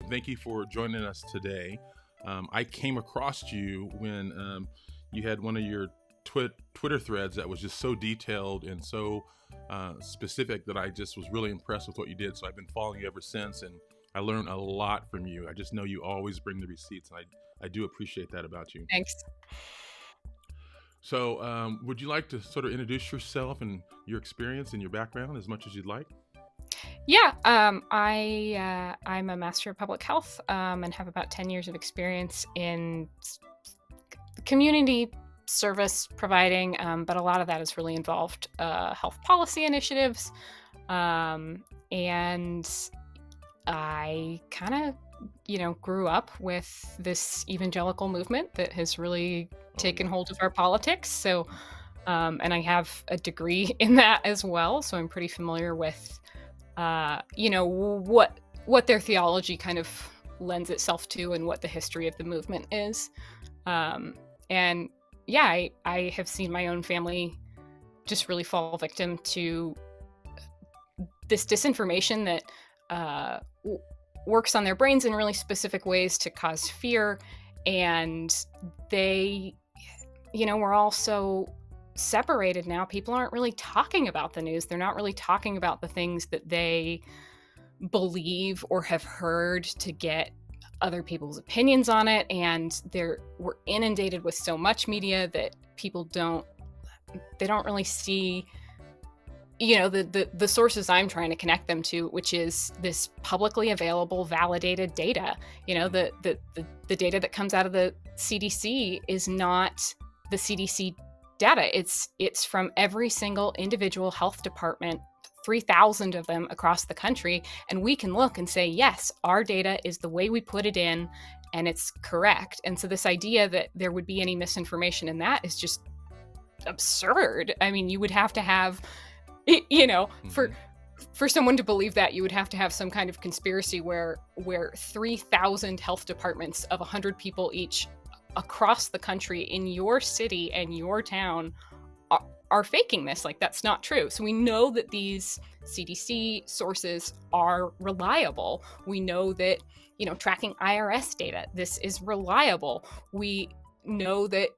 thank you for joining us today. I came across you when you had one of your Twitter threads that was just so detailed and so specific that I just was really impressed with what you did. So I've been following you ever since, and I learned a lot from you. I just know you always bring the receipts, and I do appreciate that about you. Thanks. So would you like to sort of introduce yourself and your experience and your background as much as you'd like? Yeah, I'm a master of public health and have about 10 years of experience in community service providing, but a lot of that has really involved health policy initiatives. And I kind of, grew up with this evangelical movement that has really taken hold of our politics. So, and I have a degree in that as well. So I'm pretty familiar with, what their theology kind of lends itself to and what the history of the movement is. And yeah, I have seen my own family just really fall victim to this disinformation that works on their brains in really specific ways to cause fear. And they, we're all so separated now. People aren't really talking about the news. They're not really talking about the things that they believe or have heard to get other people's opinions on it. And we're inundated with so much media that people don't really see, the sources I'm trying to connect them to, which is this publicly available, validated data. The data that comes out of the CDC is not the CDC data. It's from every single individual health department, 3,000 of them across the country. And we can look and say, yes, our data is the way we put it in and it's correct. And so this idea that there would be any misinformation in that is just absurd. I mean, you would have to have, for someone to believe that, you would have to have some kind of conspiracy where 3,000 health departments of 100 people each across the country in your city and your town are faking this. Like, that's not true. So we know that these CDC sources are reliable. We know that, tracking IRS data, this is reliable. We know that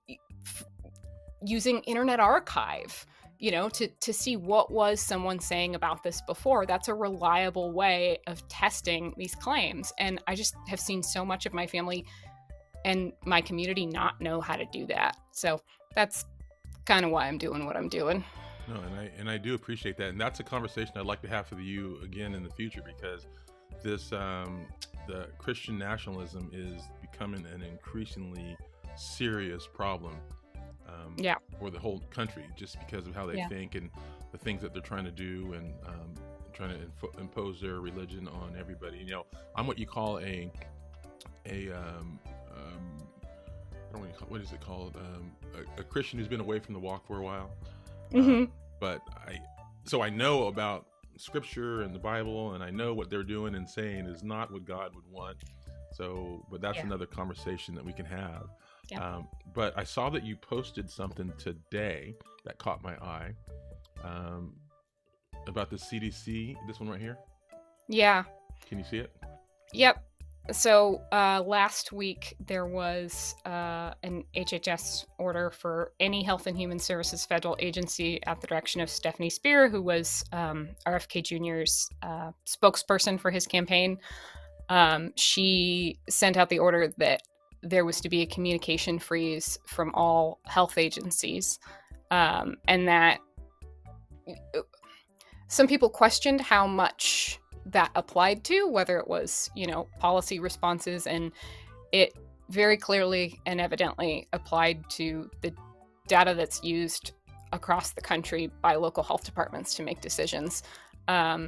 using Internet Archive, to see what was someone saying about this before, that's a reliable way of testing these claims. And I just have seen so much of my family and my community not know how to do that. So that's kind of why I'm doing what I'm doing. No, and I do appreciate that. And that's a conversation I'd like to have with you again in the future, because this the Christian nationalism is becoming an increasingly serious problem for the whole country, just because of how they think and the things that they're trying to do, and trying to impose their religion on everybody. I'm what you call a I don't know what is it called? A Christian who's been away from the walk for a while. But I know about Scripture and the Bible, and I know what they're doing and saying is not what God would want. But that's another conversation that we can have. Yeah. But I saw that you posted something today that caught my eye about the CDC. This one right here. Yeah. Can you see it? Yep. So last week there was an HHS order for any Health and Human Services federal agency at the direction of Stephanie Spear, who was RFK Jr.'s spokesperson for his campaign. She sent out the order that there was to be a communication freeze from all health agencies, and that some people questioned how much that applied to, whether it was, policy responses, and it very clearly and evidently applied to the data that's used across the country by local health departments to make decisions.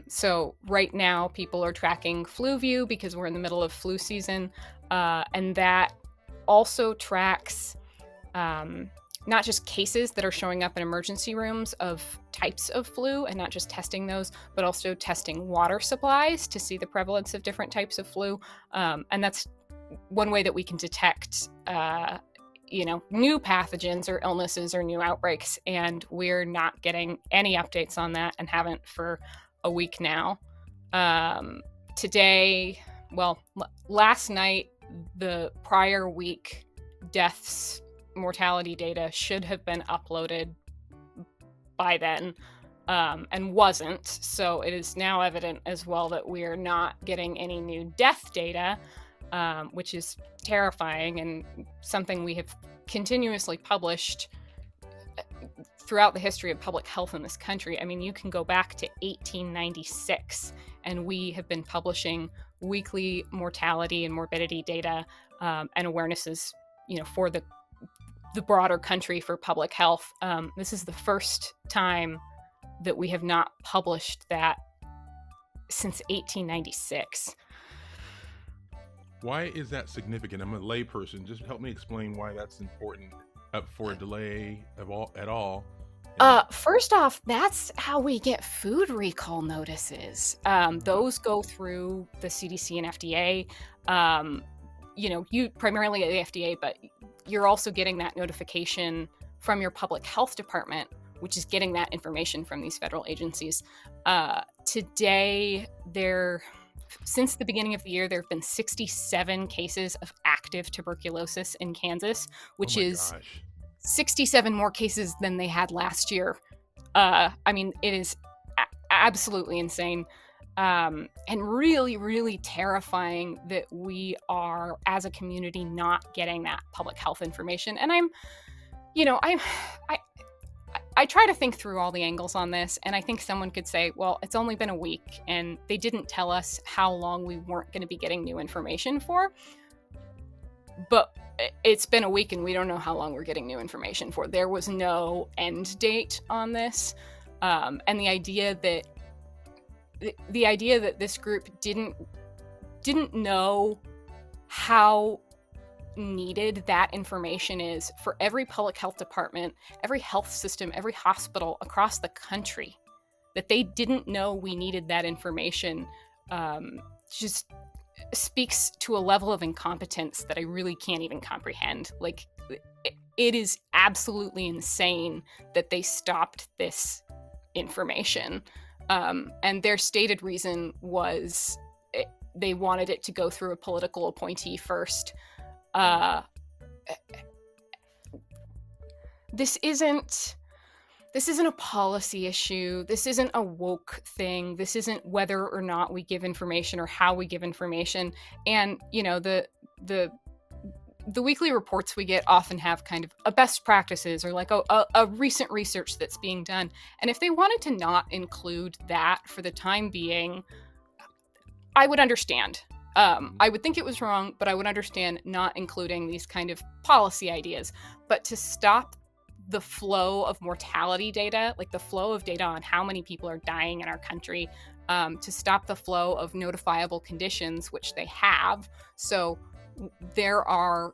So right now people are tracking FluView because we're in the middle of flu season, and that also tracks not just cases that are showing up in emergency rooms of types of flu and not just testing those, but also testing water supplies to see the prevalence of different types of flu. And that's one way that we can detect, new pathogens or illnesses or new outbreaks. And we're not getting any updates on that and haven't for a week now. Today, last night, the prior week deaths, mortality data should have been uploaded by then, and wasn't. So it is now evident as well that we are not getting any new death data, which is terrifying and something we have continuously published throughout the history of public health in this country. I mean, you can go back to 1896, and we have been publishing weekly mortality and morbidity data, and awarenesses, for the broader country for public health. This is the first time that we have not published that since 1896. Why is that significant? I'm a layperson. Just help me explain why that's important for a delay at all. First off, that's how we get food recall notices. Those go through the CDC and FDA. You primarily at the FDA, but you're also getting that notification from your public health department, which is getting that information from these federal agencies. Today, since the beginning of the year, there have been 67 cases of active tuberculosis in Kansas, which is 67 more cases than they had last year. I mean, it is absolutely insane, and really, really terrifying that we are, as a community, not getting that public health information. And I try to think through all the angles on this, and I think someone could say, well, it's only been a week, and they didn't tell us how long we weren't going to be getting new information for. But it's been a week, and we don't know how long we're getting new information for. There was no end date on this, and the idea that this group didn't know how needed that information is for every public health department, every health system, every hospital across the country, that they didn't know we needed that information, just speaks to a level of incompetence that I really can't even comprehend. Like, it is absolutely insane that they stopped this information. And their stated reason was they wanted it to go through a political appointee first. This isn't a policy issue. This isn't a woke thing. This isn't whether or not we give information or how we give information. And the weekly reports we get often have kind of a best practices or like a recent research that's being done. And if they wanted to not include that for the time being, I would understand. I would think it was wrong, but I would understand not including these kind of policy ideas. But to stop the flow of mortality data, like the flow of data on how many people are dying in our country, to stop the flow of notifiable conditions, which they have. So there are,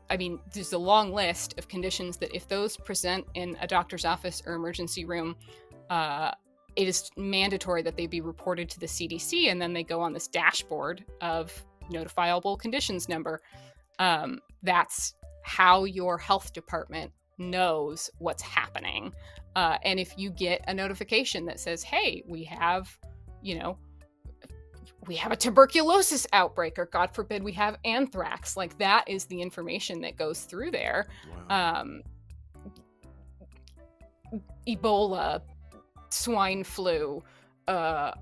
there's a long list of conditions that if those present in a doctor's office or emergency room, it is mandatory that they be reported to the CDC, and then they go on this dashboard of notifiable conditions number. That's how your health department knows what's happening. And if you get a notification that says, hey, we have a tuberculosis outbreak, or God forbid we have anthrax, like that is the information that goes through there. Wow. Ebola, swine flu, I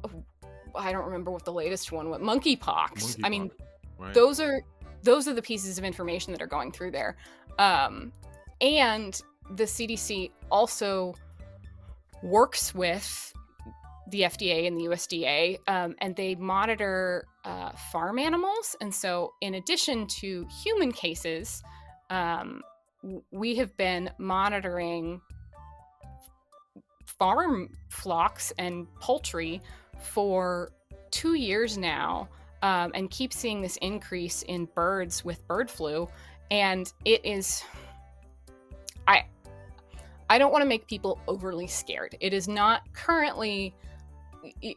don't remember what the latest one was, monkeypox. I mean, right. those are the pieces of information that are going through there. And the CDC also works with the FDA and the USDA, and they monitor farm animals. And so in addition to human cases, we have been monitoring farm flocks and poultry for 2 years now, and keep seeing this increase in birds with bird flu. And it is, I don't want to make people overly scared. It is not currently,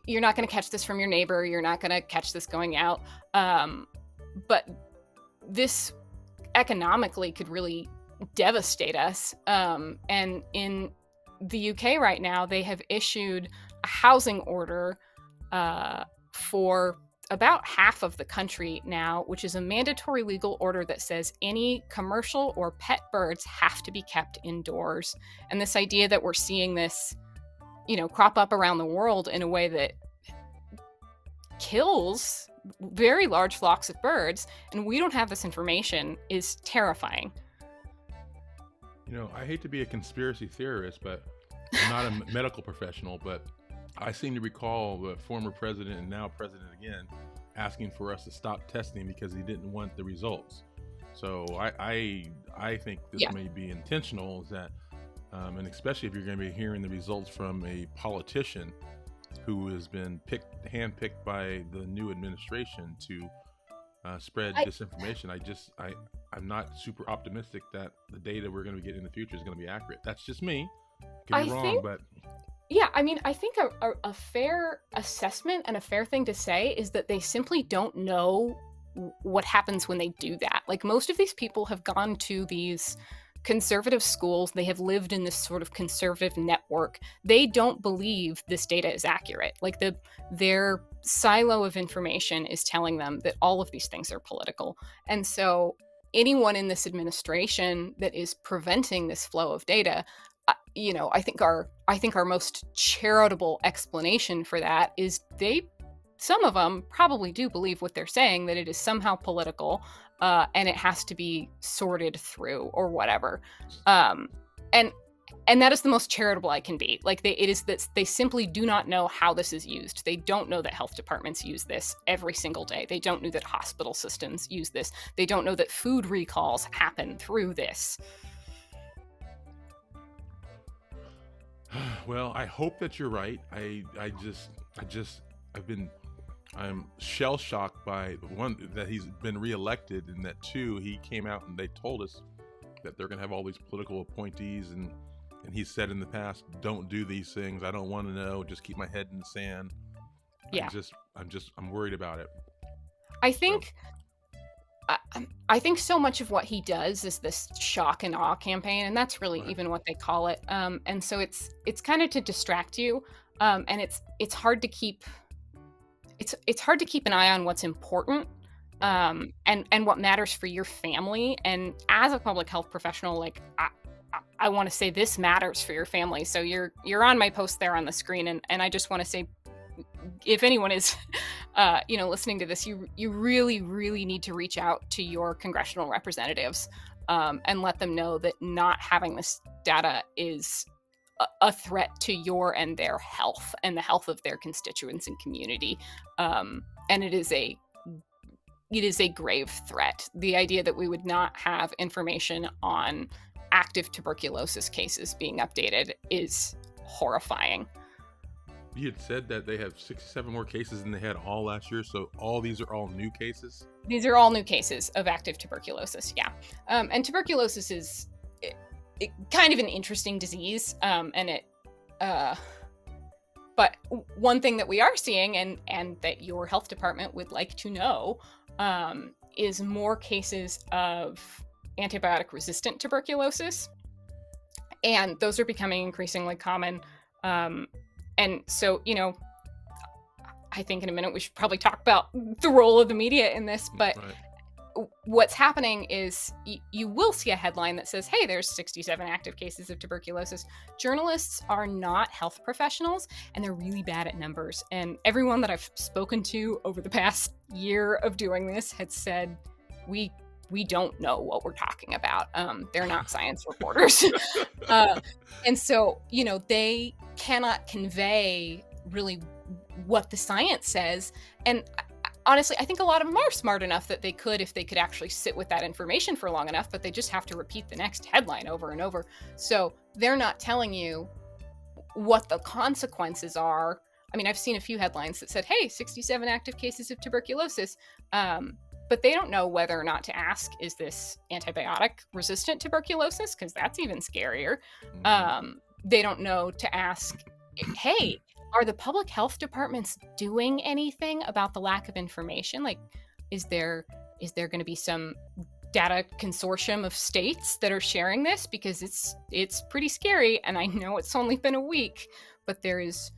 you're not going to catch this from your neighbor. You're not going to catch this going out. But this economically could really devastate us. And in the UK right now, they have issued a housing order for about half of the country now, which is a mandatory legal order that says any commercial or pet birds have to be kept indoors. And this idea that we're seeing this, crop up around the world in a way that kills very large flocks of birds, and we don't have this information, is terrifying. I hate to be a conspiracy theorist, but I'm not a medical professional, but I seem to recall the former president and now president again asking for us to stop testing because he didn't want the results. So I think this may be intentional, is that, and especially if you're going to be hearing the results from a politician who has been handpicked by the new administration to spread disinformation. I'm not super optimistic that the data we're going to get in the future is going to be accurate. That's just me. Could be wrong, but yeah, I think a fair assessment and a fair thing to say is that they simply don't know what happens when they do that. Like, most of these people have gone to these conservative schools. They have lived in this sort of conservative network. They don't believe this data is accurate. Like, their silo of information is telling them that all of these things are political. And so anyone in this administration that is preventing this flow of data, I think our most charitable explanation for that is some of them probably do believe what they're saying, that it is somehow political, and it has to be sorted through or whatever. And that is the most charitable I can be. Like, it is that they simply do not know how this is used. They don't know that health departments use this every single day. They don't know that hospital systems use this. They don't know that food recalls happen through this. Well, I hope that you're right. I'm shell shocked by, one, that he's been reelected, and that, two, he came out and they told us that they're gonna have all these political appointees, and he said in the past, don't do these things. I don't want to know. Just keep my head in the sand. Yeah. I'm worried about it. I think so much of what he does is this shock and awe campaign, and that's really even what they call it. And so it's kind of to distract you, and it's hard to keep it's hard to keep an eye on what's important, and what matters for your family. And as a public health professional, like, I want to say this matters for your family. So you're on my post there on the screen, and I just want to say, if anyone is listening to this, you really, really need to reach out to your congressional representatives, and let them know that not having this data is a threat to your and their health and the health of their constituents and community. And it is a grave threat. The idea that we would not have information on active tuberculosis cases being updated is horrifying. You had said that they have 67 more cases than they had all last year, so these are all new cases? These are all new cases of active tuberculosis, yeah. And tuberculosis is kind of an interesting disease, but one thing that we are seeing, and that your health department would like to know, is more cases of antibiotic-resistant tuberculosis, and those are becoming increasingly common. And so, I think in a minute we should probably talk about the role of the media in this, but what's happening is you will see a headline that says, hey, there's 67 active cases of tuberculosis. Journalists are not health professionals, and they're really bad at numbers. And everyone that I've spoken to over the past year of doing this had said, we don't know what we're talking about. They're not science reporters. And so, they cannot convey really what the science says. And honestly, I think a lot of them are smart enough that they could, if they could actually sit with that information for long enough, but they just have to repeat the next headline over and over. So they're not telling you what the consequences are. I mean, I've seen a few headlines that said, hey, 67 active cases of tuberculosis. But they don't know whether or not to ask, is this antibiotic-resistant tuberculosis? Because that's even scarier. They don't know to ask, hey, are the public health departments doing anything about the lack of information? Like, is there going to be some data consortium of states that are sharing this? Because it's pretty scary, and I know it's only been a week, but there is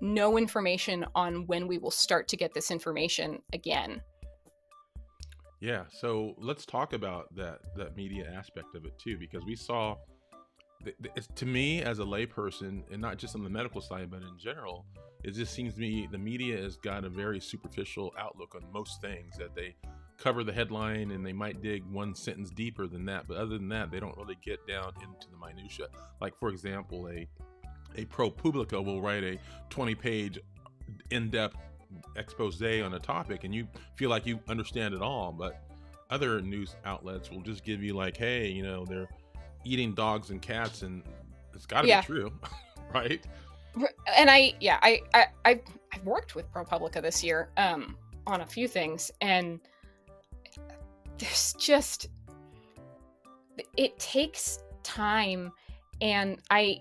no information on when we will start to get this information again. Yeah, so let's talk about that media aspect of it too, because we saw, it's, to me as a layperson, and not just on the medical side, but in general, it just seems to me the media has got a very superficial outlook on most things. That they cover the headline and they might dig one sentence deeper than that, but other than that, they don't really get down into the minutia. Like, for example, a ProPublica will write a 20-page in-depth expose on a topic, and you feel like you understand it all, but other news outlets will just give you like, hey, you know, they're eating dogs and cats, and it's got to Yeah. be true, right? And I've worked with ProPublica this year on a few things, and there's just, it takes time, and I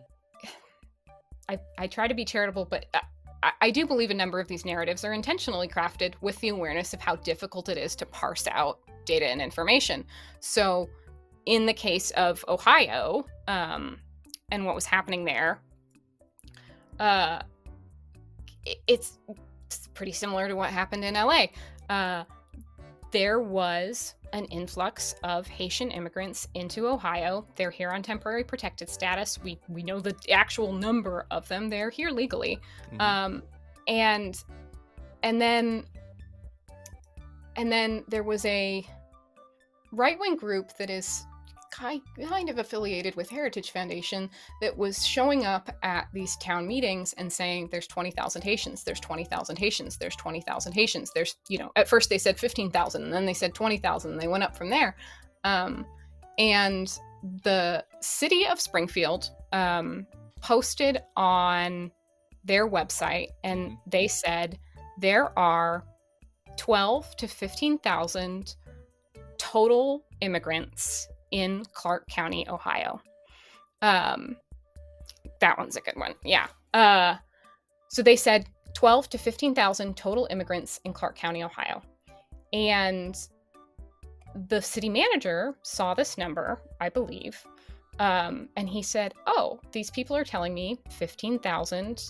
try to be charitable, but I do believe a number of these narratives are intentionally crafted with the awareness of how difficult it is to parse out data and information. So in the case of Ohio, and what was happening there, it's pretty similar to what happened in LA. There was an influx of Haitian immigrants into Ohio. They're here on temporary protected status. We know the actual number of them. They're here legally. Mm-hmm. And then there was a right-wing group that is kind of affiliated with Heritage Foundation that was showing up at these town meetings and saying there's 20,000 Haitians, there's 20,000 Haitians, there's 20,000 Haitians. There's, you know, at first they said 15,000 and then they said 20,000 and they went up from there. And the city of Springfield posted on their website, and they said there are 12 to 15,000 total immigrants in Clark County, Ohio. That one's a good one. Yeah. So they said 12 to 15,000 total immigrants in Clark County, Ohio. And the city manager saw this number, I believe, and he said, oh, these people are telling me 15,000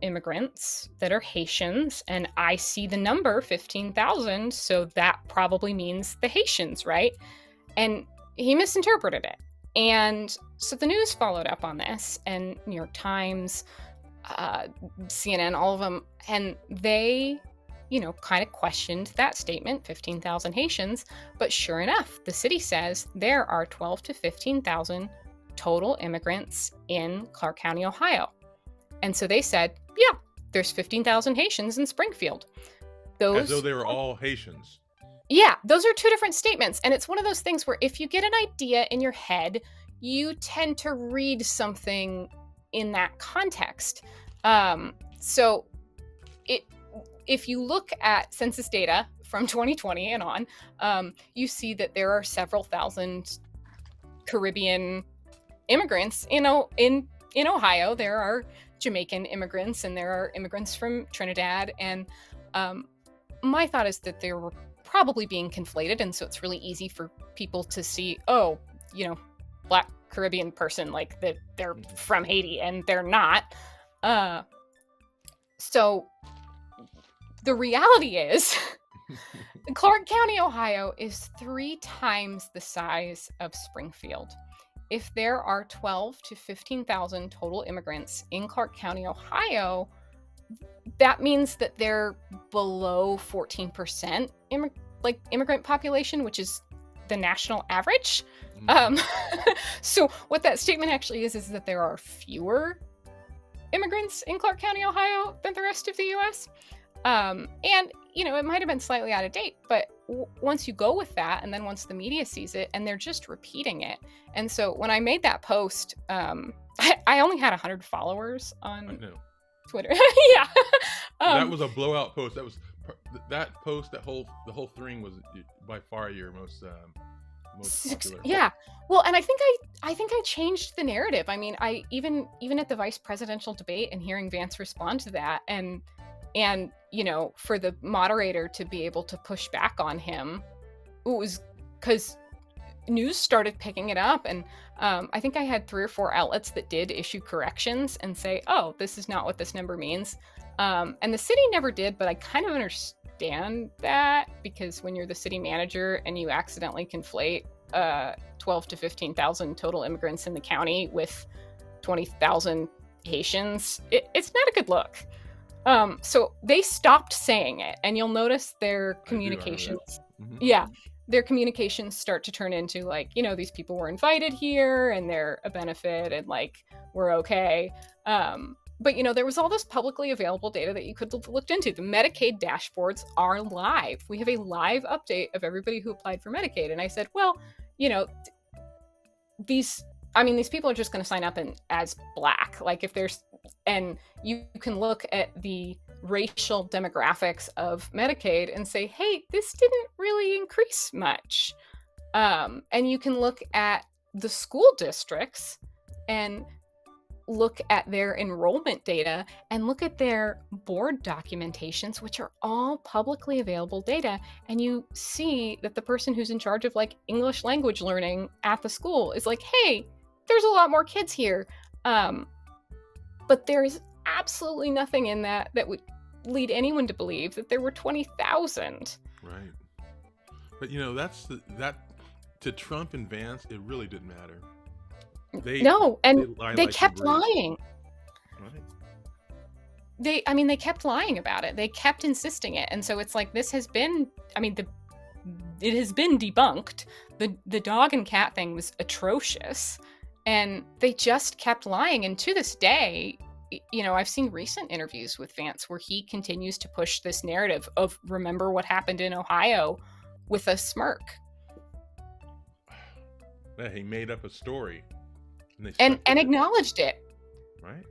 immigrants that are Haitians, and I see the number 15,000, so that probably means the Haitians, right? And he misinterpreted it. And so the news followed up on this, and New York Times, CNN, all of them, and they, you know, kind of questioned that statement, 15,000 Haitians. But sure enough, the city says there are 12 to 15,000 total immigrants in Clark County, Ohio. And so they said, yeah, there's 15,000 Haitians in Springfield. As though they were all Haitians. Yeah, those are two different statements. And it's one of those things where if you get an idea in your head, you tend to read something in that context. So if you look at census data from 2020 and on, you see that there are several thousand Caribbean immigrants in Ohio. There are Jamaican immigrants and there are immigrants from Trinidad. And my thought is that they were probably being conflated. And so it's really easy for people to see, oh, you know, Black Caribbean person, like that they're from Haiti, and they're not. So the reality is Clark County, Ohio is 3 times the size of Springfield. If there are 12 to 15,000 total immigrants in Clark County, Ohio, that means that they're below 14% immigrant population, which is the national average. So what that statement actually is that there are fewer immigrants in Clark County, Ohio than the rest of the U.S. And, you know, it might have been slightly out of date, but once you go with that, and then once the media sees it, and they're just repeating it. And so when I made that post, I only had 100 followers on Twitter. Yeah. That was a blowout post. That post, the whole thing was by far your most popular. Yeah. Well, and I think I changed the narrative. I mean, I even at the vice presidential debate and hearing Vance respond to that, and you know, for the moderator to be able to push back on him, it was because news started picking it up, and I think I had 3 or 4 outlets that did issue corrections and say, oh, this is not what this number means. And the city never did, but I kind of understand that, because when you're the city manager and you accidentally conflate 12 to 15,000 total immigrants in the county with 20,000 Haitians, it's not a good look. So they stopped saying it, and you'll notice their communications. Mm-hmm. Yeah, their communications start to turn into like, these people were invited here and they're a benefit and like we're okay. But there was all this publicly available data that you could have looked into. The Medicaid dashboards are live. We have a live update of everybody who applied for Medicaid. And I said, well, these people are just going to sign up as Black. Like if there's, and you can look at the racial demographics of Medicaid and say, hey, this didn't really increase much. And you can look at the school districts and look at their enrollment data and look at their board documentations, which are all publicly available data. And you see that the person who's in charge of like English language learning at the school is like, hey, there's a lot more kids here. But there's absolutely nothing in that would lead anyone to believe that there were 20,000. Right. But that to Trump and Vance, it really didn't matter. They kept lying. Right. They kept lying about it. They kept insisting it. And so it's like, this has been, it has been debunked. The dog and cat thing was atrocious. And they just kept lying. And to this day, I've seen recent interviews with Vance where he continues to push this narrative of remember what happened in Ohio with a smirk. Yeah, he made up a story. And acknowledged it. Right?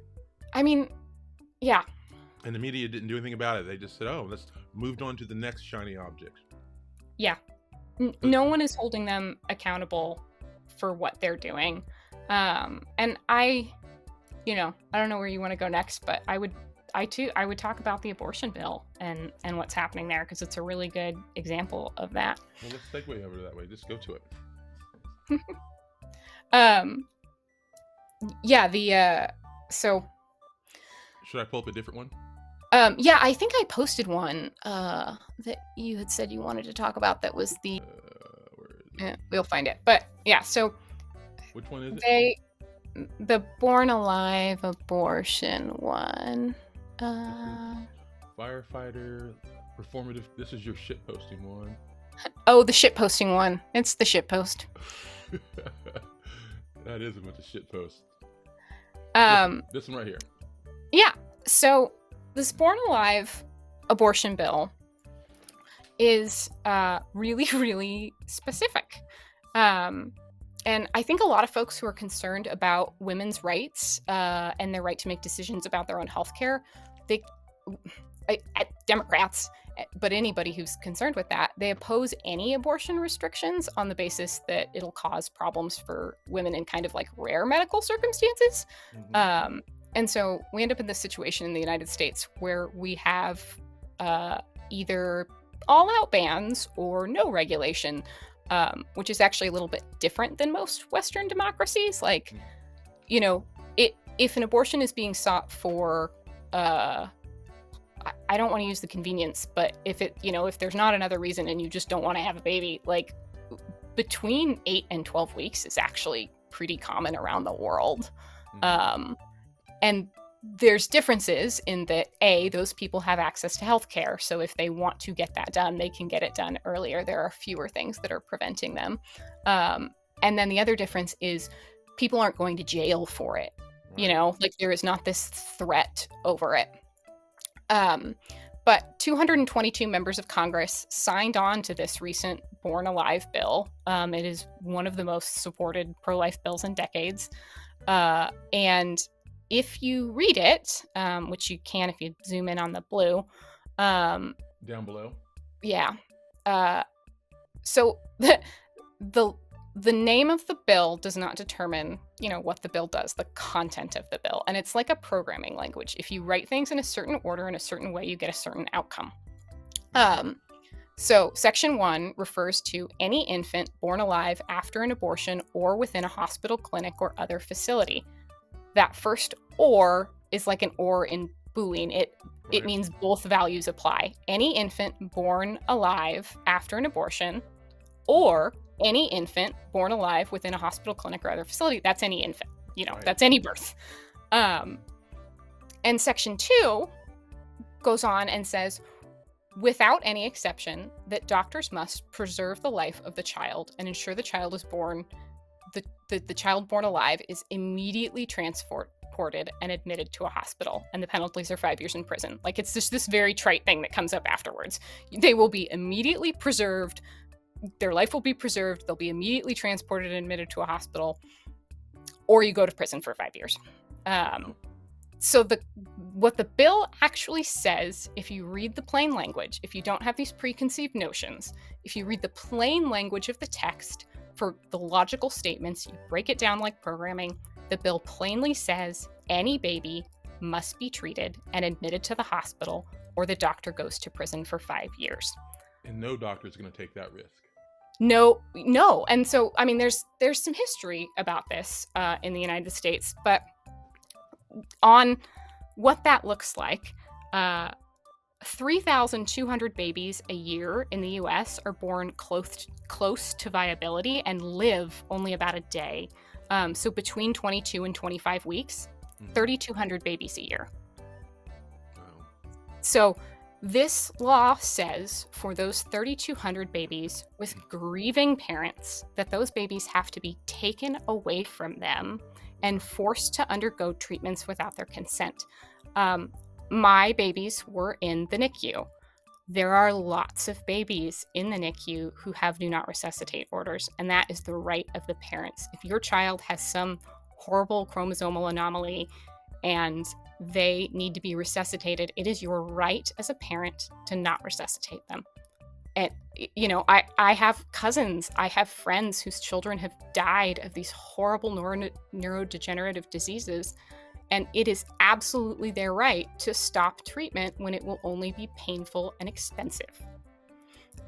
Yeah. And the media didn't do anything about it. They just said, oh, let's moved on to the next shiny object. Yeah. No one is holding them accountable for what they're doing. And I don't know where you want to go next, but I would talk about the abortion bill and what's happening there, because it's a really good example of that. Well, let's segue over that way. Just go to it. So should I pull up a different one? Yeah, I think I posted one that you had said you wanted to talk about. That was the where is it? We'll find it. But yeah, so which one is it? The Born Alive abortion one. Firefighter, performative. This is your shit posting one. Oh, the shit posting one. It's the shit post. That is a bunch of shit posts. This one right here. Yeah. So this Born Alive abortion bill is really, really specific. And I think a lot of folks who are concerned about women's rights and their right to make decisions about their own healthcare, Democrats, but anybody who's concerned with that, they oppose any abortion restrictions on the basis that it'll cause problems for women in kind of like rare medical circumstances. Mm-hmm. And so we end up in this situation in the United States where we have either all-out bans or no regulation, which is actually a little bit different than most Western democracies. Like, if an abortion is being sought for, I don't want to use the convenience, but if there's not another reason and you just don't want to have a baby, like between 8 and 12 weeks is actually pretty common around the world. And there's differences in that, those people have access to healthcare. So if they want to get that done, they can get it done earlier. There are fewer things that are preventing them. And then the other difference is people aren't going to jail for it. Like there is not this threat over it. But 222 members of Congress signed on to this recent Born Alive bill. It is one of the most supported pro-life bills in decades. And if you read it, which you can if you zoom in on the blue. Down below? Yeah. So the name of the bill does not determine, what the bill does, the content of the bill. And it's like a programming language. If you write things in a certain order, in a certain way, you get a certain outcome. So Section 1 refers to any infant born alive after an abortion or within a hospital, clinic, or other facility. That first "or" is like an "or" in boolean. It Right. means both values apply. Any infant born alive after an abortion, or any infant born alive within a hospital, clinic, or other facility. That's any infant. Right. That's any birth. And Section 2 goes on and says, without any exception, that doctors must preserve the life of the child and ensure the child is born, the child born alive is immediately transported and admitted to a hospital, and the penalties are 5 years in prison. Like, it's just this very trite thing that comes up afterwards. They will be immediately preserved. Their life will be preserved. They'll be immediately transported and admitted to a hospital, or you go to prison for 5 years. So what the bill actually says, if you read the plain language, if you don't have these preconceived notions, if you read the plain language of the text for the logical statements, you break it down like programming, the bill plainly says any baby must be treated and admitted to the hospital, or the doctor goes to prison for 5 years. And no doctor is going to take that risk. No. And so, I mean, there's some history about this in the United States, but on what that looks like, 3,200 babies a year in the US are born close to viability and live only about a day. So between 22 and 25 weeks, 3,200 babies a year. Wow. So this law says for those 3,200 babies with grieving parents that those babies have to be taken away from them and forced to undergo treatments without their consent. My babies were in the NICU. There are lots of babies in the NICU who have do not resuscitate orders, and that is the right of the parents. If your child has some horrible chromosomal anomaly and they need to be resuscitated, it is your right as a parent to not resuscitate them. And, I have cousins, I have friends whose children have died of these horrible neurodegenerative diseases, and it is absolutely their right to stop treatment when it will only be painful and expensive.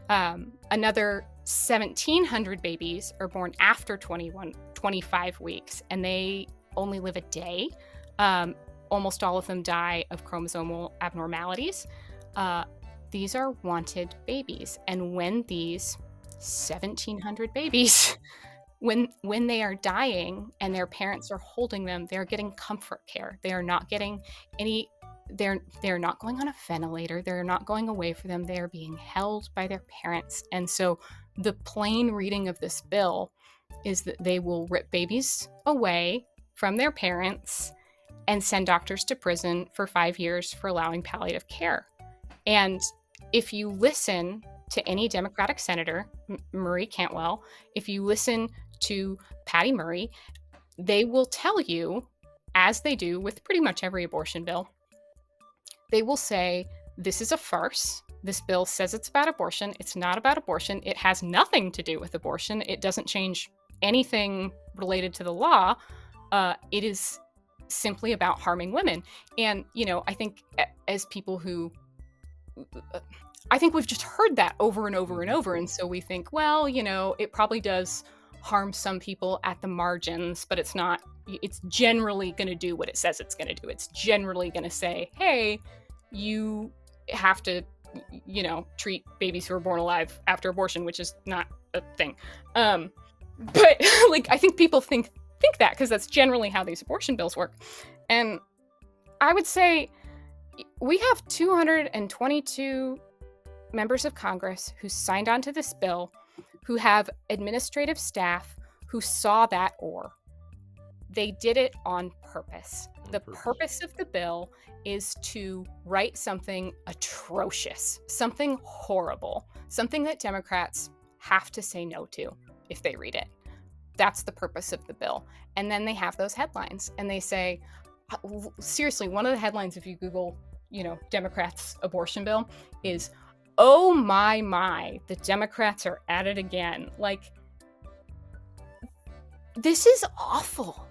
Another 1,700 babies are born after 25 weeks, and they only live a day. Almost all of them die of chromosomal abnormalities. These are wanted babies. And when these 1,700 babies, when they are dying and their parents are holding them, they're getting comfort care. They are not getting they're not going on a ventilator. They're not going away from them. They are being held by their parents. And so the plain reading of this bill is that they will rip babies away from their parents and send doctors to prison for 5 years for allowing palliative care. And if you listen to any Democratic senator, Marie Cantwell, if you listen to Patty Murray, they will tell you, as they do with pretty much every abortion bill, they will say, this is a farce. This bill says it's about abortion. It's not about abortion. It has nothing to do with abortion. It doesn't change anything related to the law. It is simply about harming women. And, I think as people who, I think we've just heard that over and over and over. And so we think, well, it probably does harm some people at the margins, but it's generally going to do what it says it's going to do. It's generally going to say, hey, you have to, treat babies who are born alive after abortion, which is not a thing. But I think people think that because that's generally how these abortion bills work. And I would say we have 222 members of Congress who signed on to this bill, who have administrative staff who saw that they did it on purpose. The purpose of the bill is to write something atrocious, something horrible, something that Democrats have to say no to if they read it. That's the purpose of the bill. And then they have those headlines and they say, seriously, one of the headlines, if you Google, Democrats abortion bill, is, oh my, the Democrats are at it again. Like, this is awful.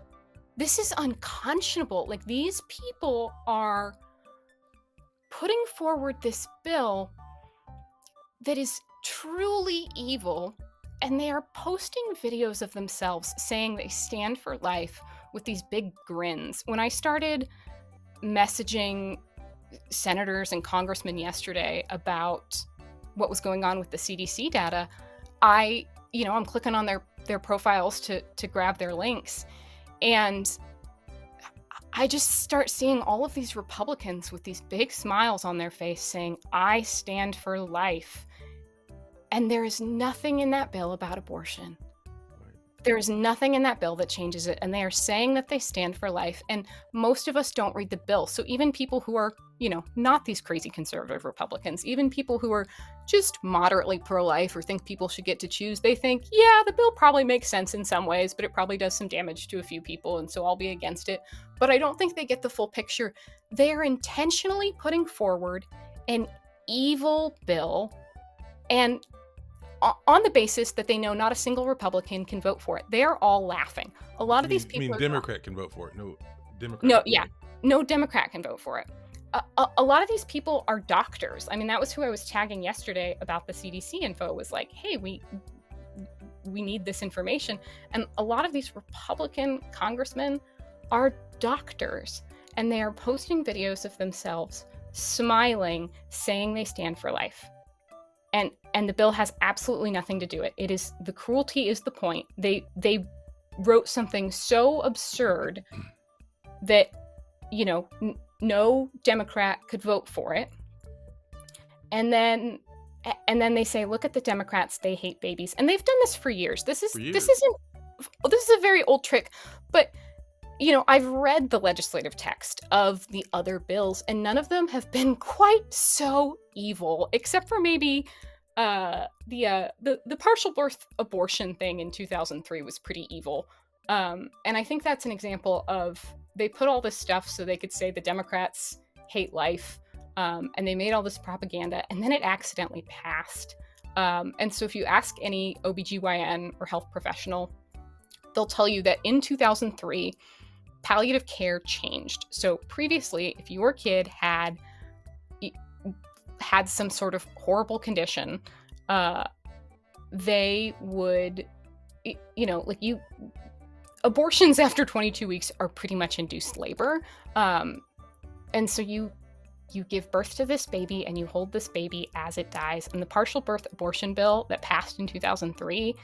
This is unconscionable. Like, these people are putting forward this bill that is truly evil, and they are posting videos of themselves saying they stand for life with these big grins. When I started messaging senators and congressmen yesterday about what was going on with the CDC data, I'm clicking on their profiles to grab their links, and I just start seeing all of these Republicans with these big smiles on their face saying, "I stand for life." And there is nothing in that bill about abortion. There is nothing in that bill that changes it. And they are saying that they stand for life. And most of us don't read the bill. So even people who are, not these crazy conservative Republicans, even people who are just moderately pro-life or think people should get to choose, they think, yeah, the bill probably makes sense in some ways, but it probably does some damage to a few people. And so I'll be against it. But I don't think they get the full picture. They are intentionally putting forward an evil bill, and on the basis that they know not a single Republican can vote for it. They're all laughing. A lot of these people. I mean, Democrat can vote for it. No Democrat. No, yeah, no Democrat can vote for it. A lot of these people are doctors. I mean, that was who I was tagging yesterday about the CDC info. It was like, hey, we need this information. And a lot of these Republican congressmen are doctors, and they are posting videos of themselves smiling, saying they stand for life. And the bill has absolutely nothing to do with it. It is, the cruelty is the point. They wrote something so absurd that, no Democrat could vote for it. And then they say, look at the Democrats, they hate babies. And they've done this for years. This is a very old trick. But I've read the legislative text of the other bills, and none of them have been quite so evil, except for maybe the partial birth abortion thing in 2003 was pretty evil. And I think that's an example of, they put all this stuff so they could say the Democrats hate life, and they made all this propaganda, and then it accidentally passed. And so if you ask any OBGYN or health professional, they'll tell you that in 2003, palliative care changed. So previously, if your kid had some sort of horrible condition, they would, abortions after 22 weeks are pretty much induced labor. And so you give birth to this baby and you hold this baby as it dies. And the partial birth abortion bill that passed in 2003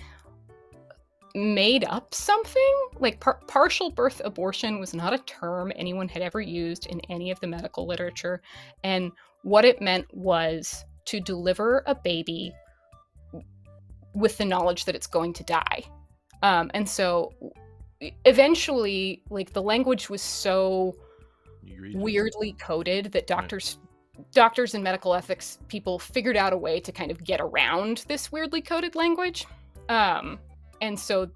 made up something. Like partial birth abortion was not a term anyone had ever used in any of the medical literature. And what it meant was to deliver a baby with the knowledge that it's going to die. And so eventually, like, the language was so weirdly coded that doctors and medical ethics people figured out a way to kind of get around this weirdly coded language. And so,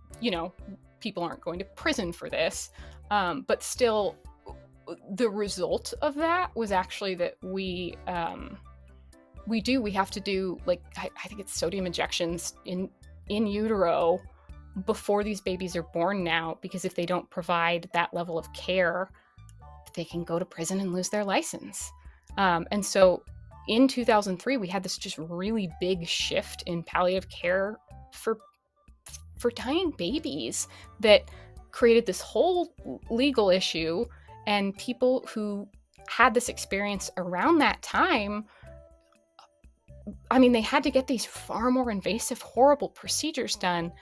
people aren't going to prison for this. But still, the result of that was actually that we have to do, like, I think it's sodium injections in utero before these babies are born now, because if they don't provide that level of care, they can go to prison and lose their license. And so in 2003, we had this just really big shift in palliative care for dying babies that created this whole legal issue. And people who had this experience around that time, I mean, they had to get these far more invasive, horrible procedures done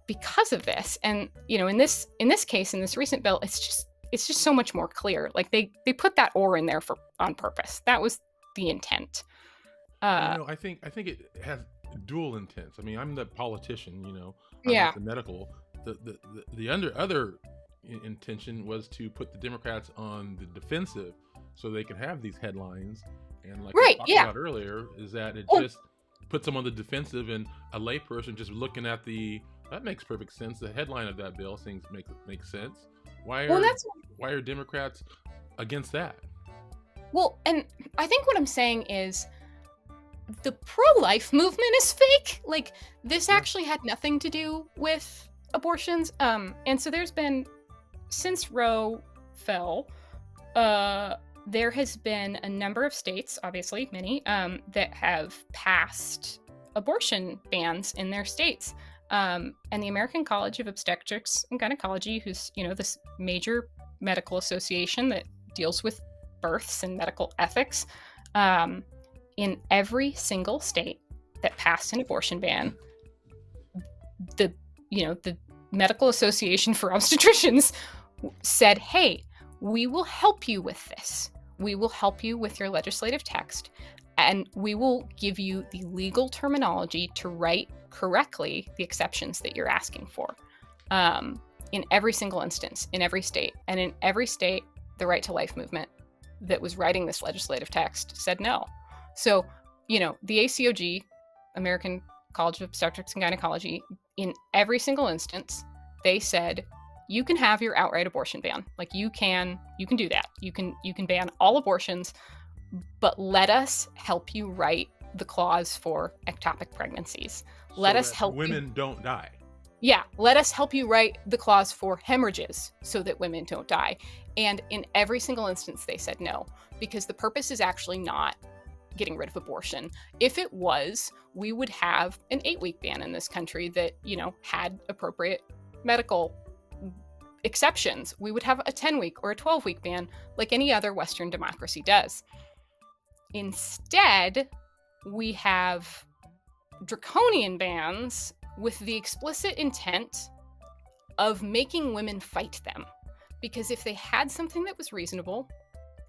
because of this. And, in this case, in this recent bill, it's just so much more clear. Like, they put that "or" in there on purpose. That was the intent. I think it has dual intents. I mean, I'm the politician, I'm Yeah. not the medical. The other intention was to put the Democrats on the defensive so they could have these headlines. And like we talked about earlier, is that it just puts them on the defensive, and a layperson just looking at that makes perfect sense. The headline of that bill seems makes sense. Why are Democrats against that? Well, and I think what I'm saying is the pro-life movement is fake. Like, this actually had nothing to do with abortions. And so there's been, since Roe fell, there has been a number of states, obviously many, that have passed abortion bans in their states. And the American College of Obstetrics and Gynecology, who's, this major medical association that deals with births and medical ethics. In every single state that passed an abortion ban, the Medical Association for Obstetricians said, hey, we will help you with this. We will help you with your legislative text, and we will give you the legal terminology to write correctly the exceptions that you're asking for. In every single instance, in every state. And in every state, the Right to Life movement that was writing this legislative text said no. So, the ACOG, American College of Obstetrics and Gynecology, in every single instance, they said, you can have your outright abortion ban. Like you can do that. You can ban all abortions, but let us help you write the clause for ectopic pregnancies. Let us help women don't die. Yeah, let us help you write the clause for hemorrhages so that women don't die. And in every single instance, they said no, because the purpose is actually not getting rid of abortion. If it was, we would have an 8-week ban in this country that, had appropriate medical exceptions. We would have a 10-week or a 12-week ban like any other Western democracy does. Instead, we have draconian bans with the explicit intent of making women fight them. Because if they had something that was reasonable,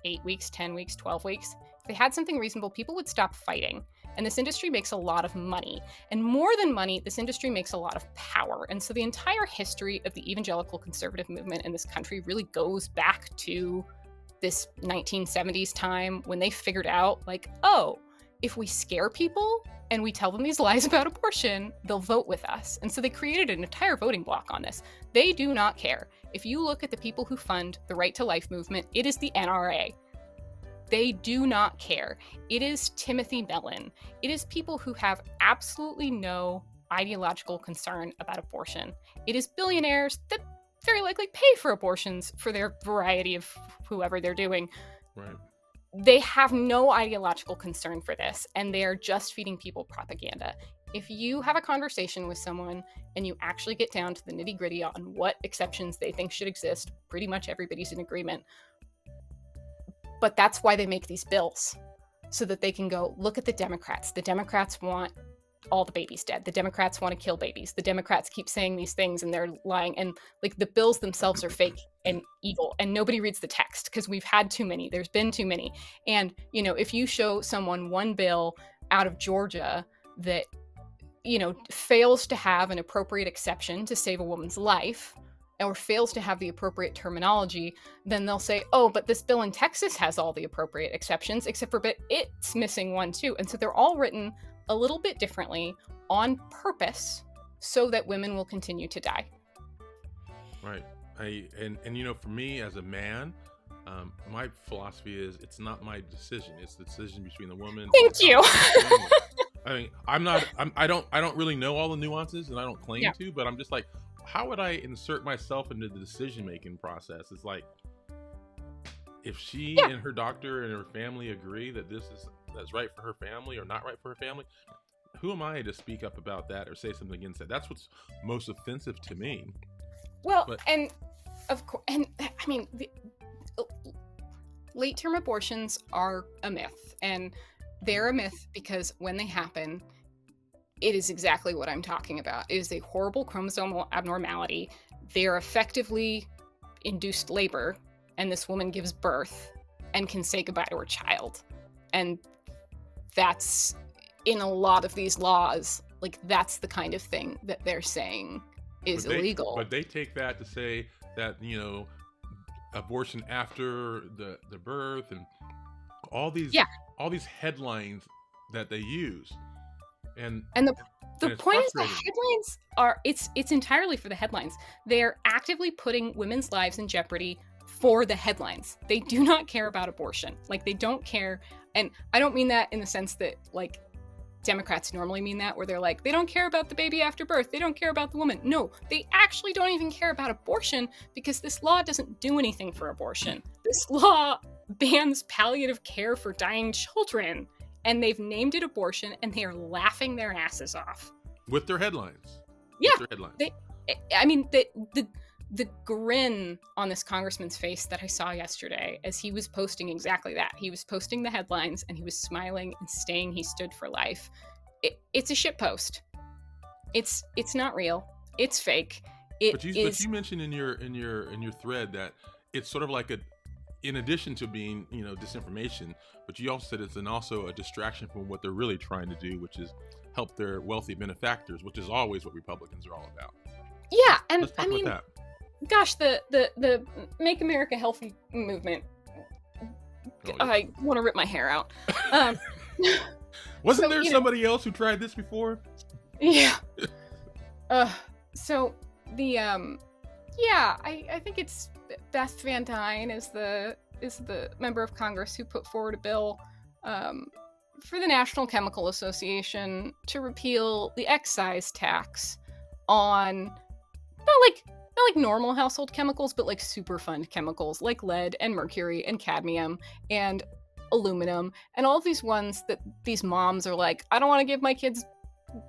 8 weeks, 10 weeks, 12 weeks, if they had something reasonable, people would stop fighting. And this industry makes a lot of money. And more than money, this industry makes a lot of power. And so the entire history of the evangelical conservative movement in this country really goes back to this 1970s time when they figured out, if we scare people and we tell them these lies about abortion, they'll vote with us. And so they created an entire voting block on this. They do not care. If you look at the people who fund the Right to Life movement, it is the NRA. They do not care. It is Timothy Mellon. It is people who have absolutely no ideological concern about abortion. It is billionaires that very likely pay for abortions for their variety of whoever they're doing. Right. They have no ideological concern for this, and they are just feeding people propaganda. If you have a conversation with someone and you actually get down to the nitty-gritty on what exceptions they think should exist, pretty much everybody's in agreement. But that's why they make these bills, so that they can go, look at the Democrats. The Democrats want all the babies dead. The Democrats want to kill babies. The Democrats keep saying these things and they're lying. And the bills themselves are fake and evil. And nobody reads the text because we've had too many. There's been too many. And, if you show someone one bill out of Georgia that, fails to have an appropriate exception to save a woman's life, or fails to have the appropriate terminology, then they'll say, oh, but this bill in Texas has all the appropriate exceptions, except for, but it's missing one too. And so they're all written a little bit differently on purpose so that women will continue to die. Right. For me as a man, my philosophy is it's not my decision. It's the decision between the woman. Thank you. I don't really know all the nuances, and I don't claim to, but I'm just like, how would I insert myself into the decision-making process? It's like, if she and her doctor and her family agree that that's right for her family or not right for her family, who am I to speak up about that or say something against that? That's what's most offensive to me. Well, and of course, and I mean, late-term abortions are a myth, and they're a myth because when they happen, it is exactly what I'm talking about. It is a horrible chromosomal abnormality. They're effectively induced labor, and this woman gives birth and can say goodbye to her child. And that's, in a lot of these laws, that's the kind of thing that they're saying is illegal. But they take that to say that, abortion after the birth and all these headlines that they use. And the point is the headlines are, it's entirely for the headlines. They're actively putting women's lives in jeopardy for the headlines. They do not care about abortion. They don't care. And I don't mean that in the sense that Democrats normally mean that, where they're like, they don't care about the baby after birth. They don't care about the woman. No, they actually don't even care about abortion because this law doesn't do anything for abortion. This law bans palliative care for dying children. And they've named it abortion, and they are laughing their asses off with their headlines. Yeah, with their headlines. the grin on this congressman's face that I saw yesterday as he was posting exactly that. He was posting the headlines and he was smiling and saying he stood for life. It's a shit post. It's not real. It's fake. But you mentioned in your thread that it's sort of like in addition to being, disinformation, but you also said it's also a distraction from what they're really trying to do, which is help their wealthy benefactors, which is always what Republicans are all about. Yeah, and let's talk about that. Gosh, the Make America Healthy movement. I want to rip my hair out. Wasn't there somebody else who tried this before? Yeah. So the I think it's Beth Van Dyne is the member of Congress who put forward a bill for the National Chemical Association to repeal the excise tax on not like normal household chemicals, but like Superfund chemicals like lead and mercury and cadmium and aluminum and all of these ones that these moms are like, I don't want to give my kids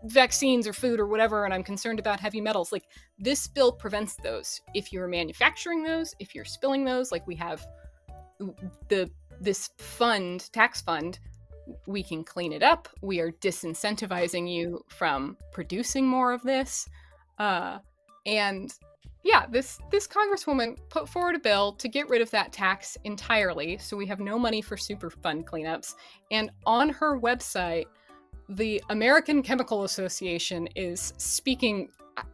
vaccines or food or whatever, and I'm concerned about heavy metals. Like, this bill prevents those. If you're manufacturing those, if you're spilling those, like we have this tax fund, we can clean it up. We are disincentivizing you from producing more of this. And yeah, this congresswoman put forward a bill to get rid of that tax entirely, so we have no money for Superfund cleanups. And on her website, the American Chemical Association is speaking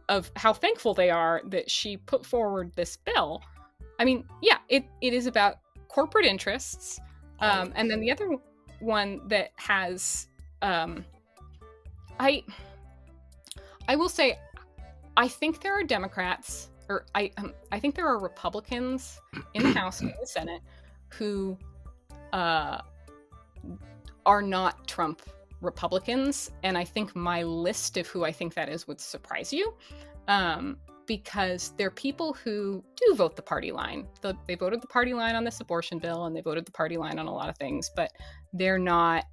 of how thankful they are that she put forward this bill. I mean, yeah, it is about corporate interests. And then the other one that has, I will say, I think there are Democrats, or I think there are Republicans in the House and the Senate who are not Trump Republicans, and I think my list of who I think that is would surprise you, because they're people who do vote the party line. They voted the party line on this abortion bill, and they voted the party line on a lot of things, but they're not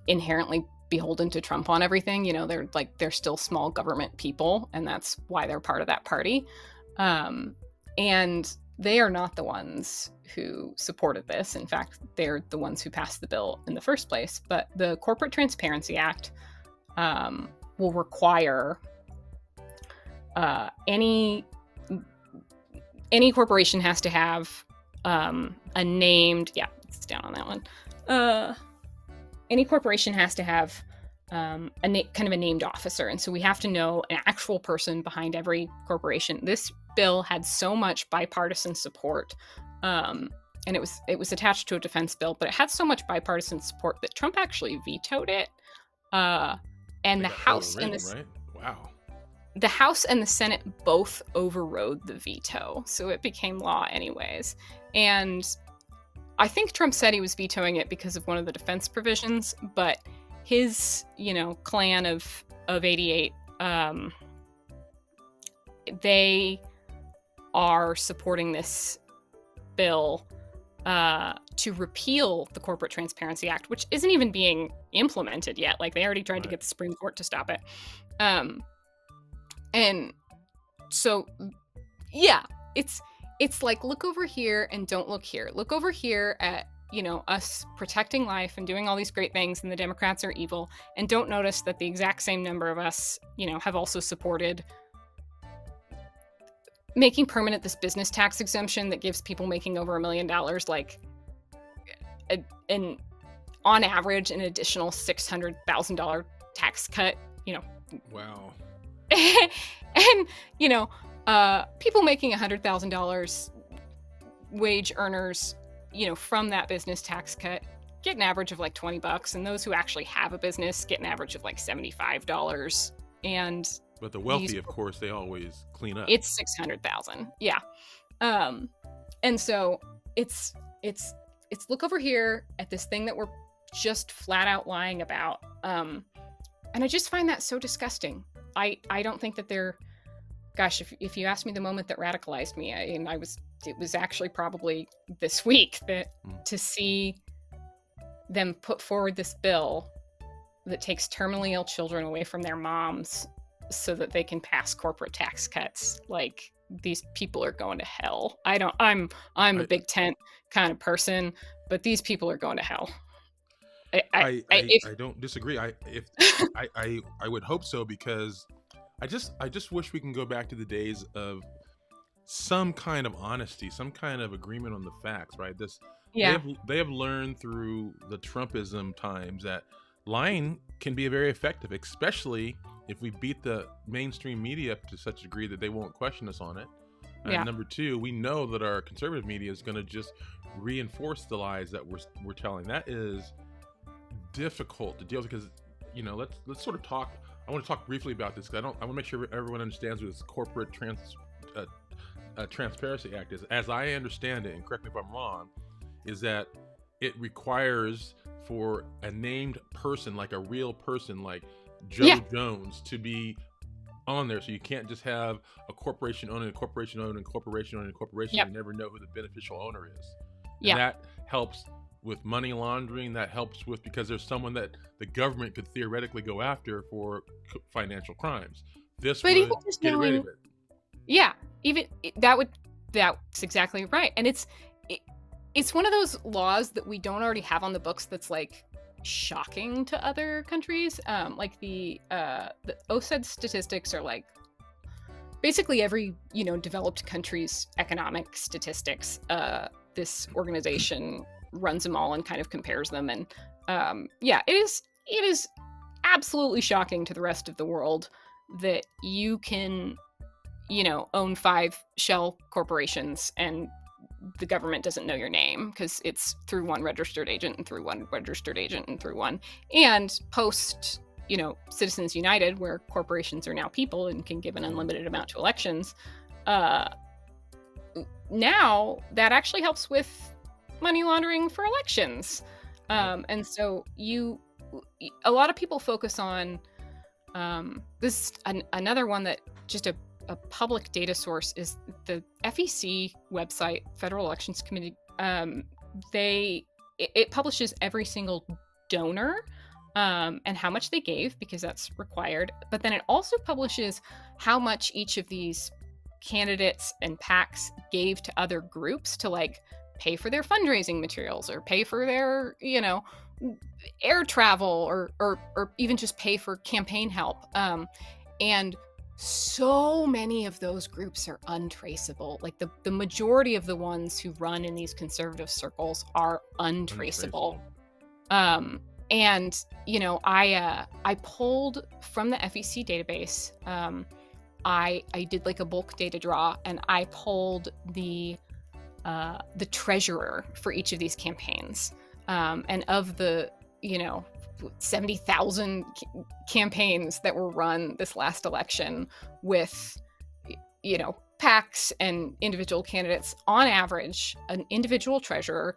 inherently beholden to Trump on everything. They're still small government people, and that's why they're part of that party. And they are not the ones who supported this. In fact, they're the ones who passed the bill in the first place. But the Corporate Transparency Act will require any corporation has to have a named, it's down on that one. Any corporation has to have kind of a named officer. And so we have to know an actual person behind every corporation. This bill had so much bipartisan support, and it was attached to a defense bill, but it had so much bipartisan support that Trump actually vetoed it. And the House and the House and the Senate both overrode the veto, so it became law anyways. And I think Trump said he was vetoing it because of one of the defense provisions, but his, clan of 88, they are supporting this bill to repeal the Corporate Transparency Act, which isn't even being implemented yet. Like, they already tried to get the Supreme Court to stop it. And so, yeah, it's like, look over here and don't look here. Look over here at, us protecting life and doing all these great things, and the Democrats are evil. And don't notice that the exact same number of us, have also supported making permanent this business tax exemption that gives people making over $1 million, like, on average, an additional $600,000 tax cut, Wow. And, people making $100,000 wage earners, from that business tax cut get an average of like $20, and those who actually have a business get an average of like $75. But the wealthy, of course, they always clean up. It's $600,000. Yeah. And so it's look over here at this thing that we're just flat out lying about. And I just find that so disgusting. I don't think that they're, gosh, if you asked me the moment that radicalized me, it was actually probably this week that to see them put forward this bill that takes terminally ill children away from their moms so that they can pass corporate tax cuts. Like, these people are going to hell. I'm a I big tent kind of person, but these people are going to hell. If I don't disagree. I would hope so, because I just wish we can go back to the days of some kind of honesty, some kind of agreement on the facts, right? This yeah, they have learned through the Trumpism times that lying can be very effective, especially if we beat the mainstream media up to such a degree that they won't question us on it. And yeah, number two, we know that our conservative media is going to just reinforce the lies that we're telling. That is difficult to deal with, because let's sort of talk. I want to talk briefly about this, because I want to make sure everyone understands what this corporate transparency act is. As I understand it, and correct me if I'm wrong, is that it requires for a named person, like a real person, like Joe yeah, Jones, to be on there. So you can't just have a corporation owning a corporation owning a corporation owning a corporation. yep, You never know who the beneficial owner is, and yeah. that helps with money laundering. That helps with, because there's someone that the government could theoretically go after for financial crimes. This But even would just get rid of knowing, it. yeah, even that's exactly right. And it's one of those laws that we don't already have on the books that's like shocking to other countries. Like the OSED statistics are like basically every developed country's economic statistics. This organization runs them all and kind of compares them, and yeah, it is absolutely shocking to the rest of the world that you can own 5 shell corporations and the government doesn't know your name because it's through one registered agent and through one registered agent and through one. And post Citizens United, where corporations are now people and can give an unlimited amount to elections, now that actually helps with money laundering for elections. And so a lot of people focus on this. Another one that just a public data source is the FEC website, Federal Elections Committee. It publishes every single donor and how much they gave, because that's required. But then it also publishes how much each of these candidates and PACs gave to other groups to like pay for their fundraising materials or pay for their air travel or even just pay for campaign help. And so many of those groups are untraceable. Like the majority of the ones who run in these conservative circles are untraceable. And I pulled from the FEC database. I did like a bulk data draw, and I pulled the treasurer for each of these campaigns. And of the 70,000 campaigns that were run this last election with PACs and individual candidates, on average an individual treasurer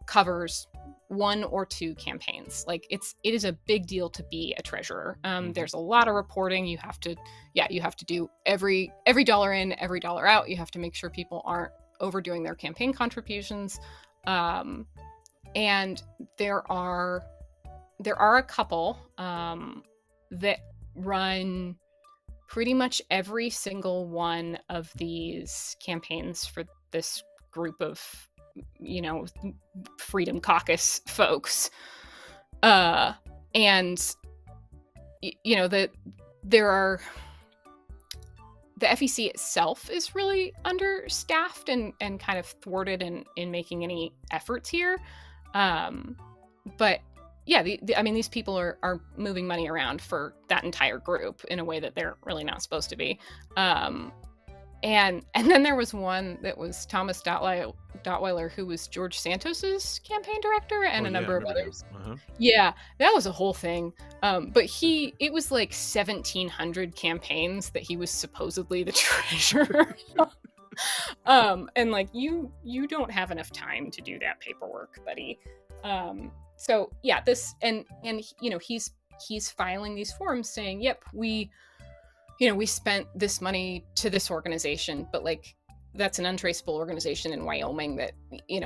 covers 1 or 2 campaigns. Like it is a big deal to be a treasurer. There's a lot of reporting. You have to do every dollar in, every dollar out. You have to make sure people aren't overdoing their campaign contributions. And there are a couple that run pretty much every single one of these campaigns for this group of Freedom Caucus folks, and there are, the FEC itself is really understaffed and kind of thwarted in making any efforts here. But yeah, these people are moving money around for that entire group in a way that they're really not supposed to be. And then there was one that was Thomas Dotweiler, who was George Santos's campaign director, and a number of others. Yeah, that was a whole thing. But it was like 1,700 campaigns that he was supposedly the treasurer. And like you don't have enough time to do that paperwork, buddy. So yeah, this and he's filing these forms saying, yep, we spent this money to this organization, but like that's an untraceable organization in Wyoming that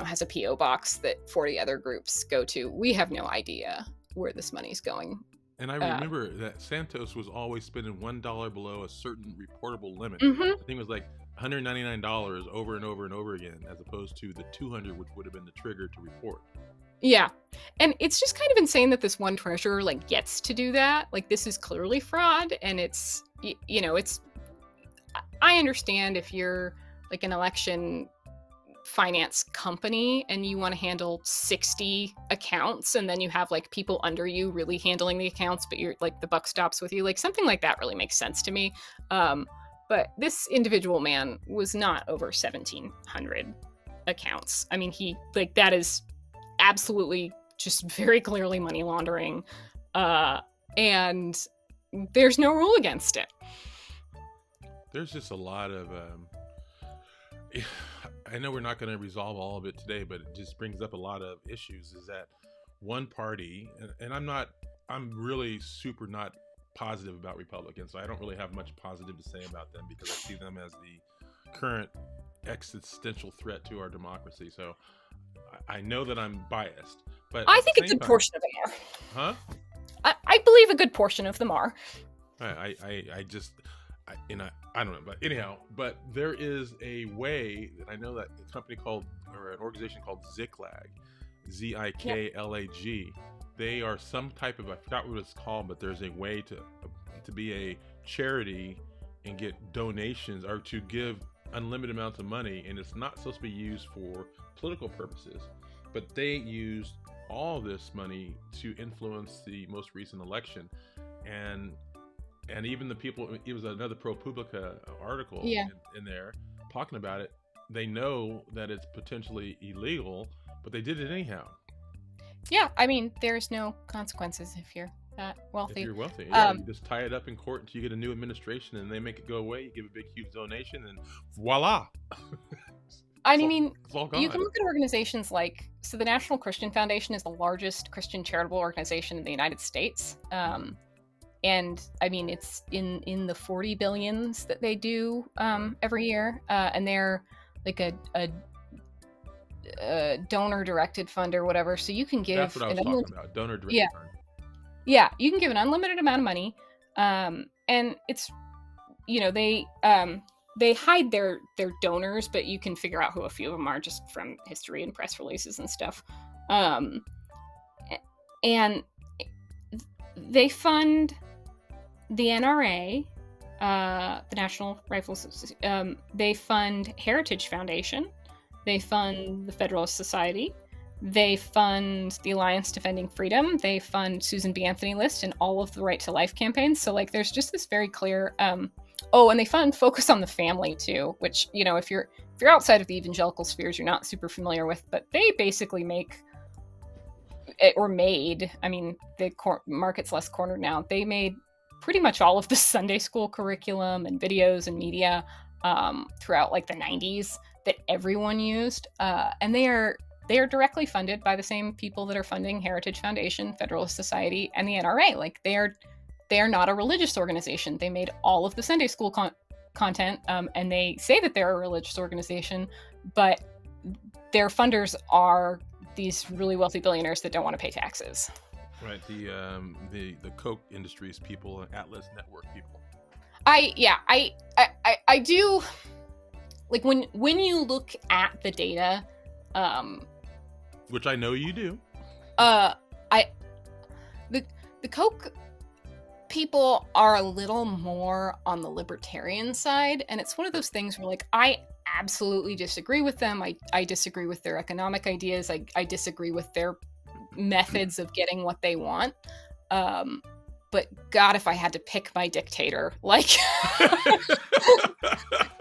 has a PO box that 40 other groups go to. We have no idea where this money's going. And I Uh, remember that Santos was always spending $1 below a certain reportable limit. mhm. I think it was like $199 over and over and over again, as opposed to the 200, which would have been the trigger to report. Yeah. And it's just kind of insane that this one treasurer like gets to do that. Like this is clearly fraud, and it's it's I understand if you're like an election finance company and you want to handle 60 accounts and then you have like people under you really handling the accounts, but you're like the buck stops with you, like something like that really makes sense to me. But this individual man was not over 1,700 accounts. I mean, he like that is absolutely just very clearly money laundering, and there's no rule against it. There's just a lot of I know we're not going to resolve all of it today, but it just brings up a lot of issues. Is that one party, and I'm really super not positive about Republicans. So I don't really have much positive to say about them because I see them as the current existential threat to our democracy. So I know that I'm biased, but I at the think a same good time, portion of them are. huh? I believe a good portion of them are. I just I don't know, but anyhow, but there is a way that I know that a company called, or an organization called Ziklag, Ziklag. They are some type of, I forgot what it's called, but there's a way to be a charity and get donations or to give unlimited amounts of money, and it's not supposed to be used for political purposes, but they used all this money to influence the most recent election, and even the people, it was another ProPublica article Yeah. in there talking about it. They know that it's potentially illegal, but they did it anyhow. Yeah, I mean, there's no consequences if you're that wealthy. If you're wealthy, yeah, Um, you just tie it up in court until you get a new administration, and they make it go away. You give a big, huge donation, and voila, I it's all, mean, it's all you can gone. look at organizations like, so the National Christian Foundation is the largest Christian charitable organization in the United States. And I mean, it's in the 40 billions that they do every year. And they're like a donor-directed fund or whatever. So you can give That's what I was talking about. Donor yeah, directed fund. yeah, you can give an unlimited amount of money. And it's, they hide their donors, but you can figure out who a few of them are just from history and press releases and stuff. And they fund the NRA, the National Rifle Association. They fund Heritage Foundation. They fund the Federalist Society. They fund the Alliance Defending Freedom. They fund Susan B. Anthony List and all of the Right to Life campaigns. So like, there's just this very clear. Oh, and they fund Focus on the Family too, which if you're outside of the evangelical spheres, you're not super familiar with, but they basically make it, or made. I mean, the market's less cornered now. They made pretty much all of the Sunday school curriculum and videos and media throughout like the 90s that everyone used, and they are directly funded by the same people that are funding Heritage Foundation, Federalist Society, and the NRA. Like they are not a religious organization. They made all of the Sunday school content, and they say that they're a religious organization, but their funders are these really wealthy billionaires that don't want to pay taxes. Right, the Coke Industries people, Atlas Network people. I do like when you look at the data, Which I know you do. The Coke people are a little more on the libertarian side, and it's one of those things where like I absolutely disagree with them. I disagree with their economic ideas. I disagree with their methods of getting what they want. But God, if I had to pick my dictator, like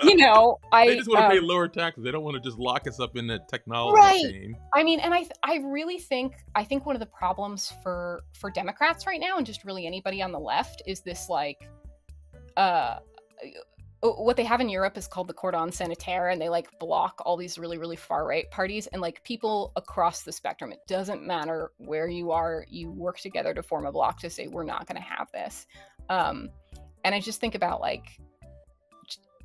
They just want to pay lower taxes. They don't want to just lock us up in the technology right. game. I mean, and I really think one of the problems for Democrats right now, and just really anybody on the left, is this like what they have in Europe is called the cordon sanitaire, and they like block all these really, really far right parties, and like people across the spectrum. It doesn't matter where you are, you work together to form a block to say we're not going to have this. And I just think about like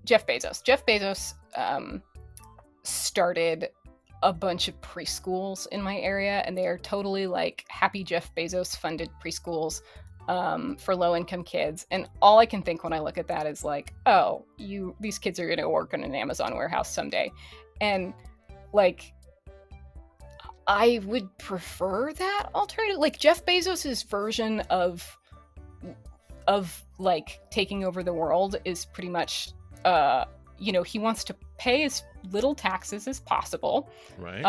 Jeff Bezos. Jeff Bezos started a bunch of preschools in my area, and they are totally like happy Jeff Bezos funded preschools. for low-income kids. And all I can think when I look at that is like, oh, these kids are going to work in an Amazon warehouse someday. And like, I would prefer that alternative. Like Jeff Bezos's version of like taking over the world is pretty much, he wants to pay as little taxes as possible, Right.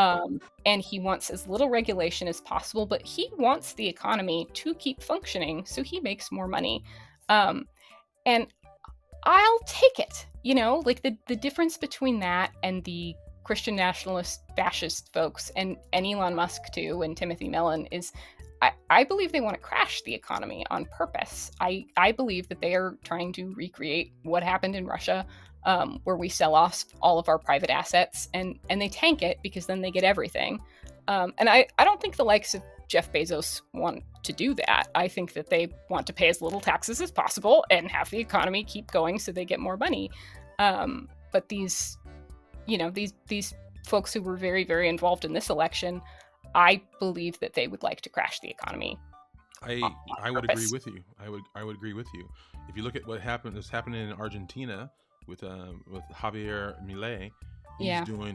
and he wants as little regulation as possible, but he wants the economy to keep functioning, so he makes more money, and I'll take it. Like the difference between that and the Christian nationalist fascist folks and Elon Musk too and Timothy Mellon is I believe they want to crash the economy on purpose. I believe that they are trying to recreate what happened in Russia, where we sell off all of our private assets and they tank it because then they get everything. And I don't think the likes of Jeff Bezos want to do that. I think that they want to pay as little taxes as possible and have the economy keep going so they get more money. But these folks who were very, very involved in this election, I believe that they would like to crash the economy. I would agree with you. I would agree with you. If you look at what is happening in Argentina with Javier Milei,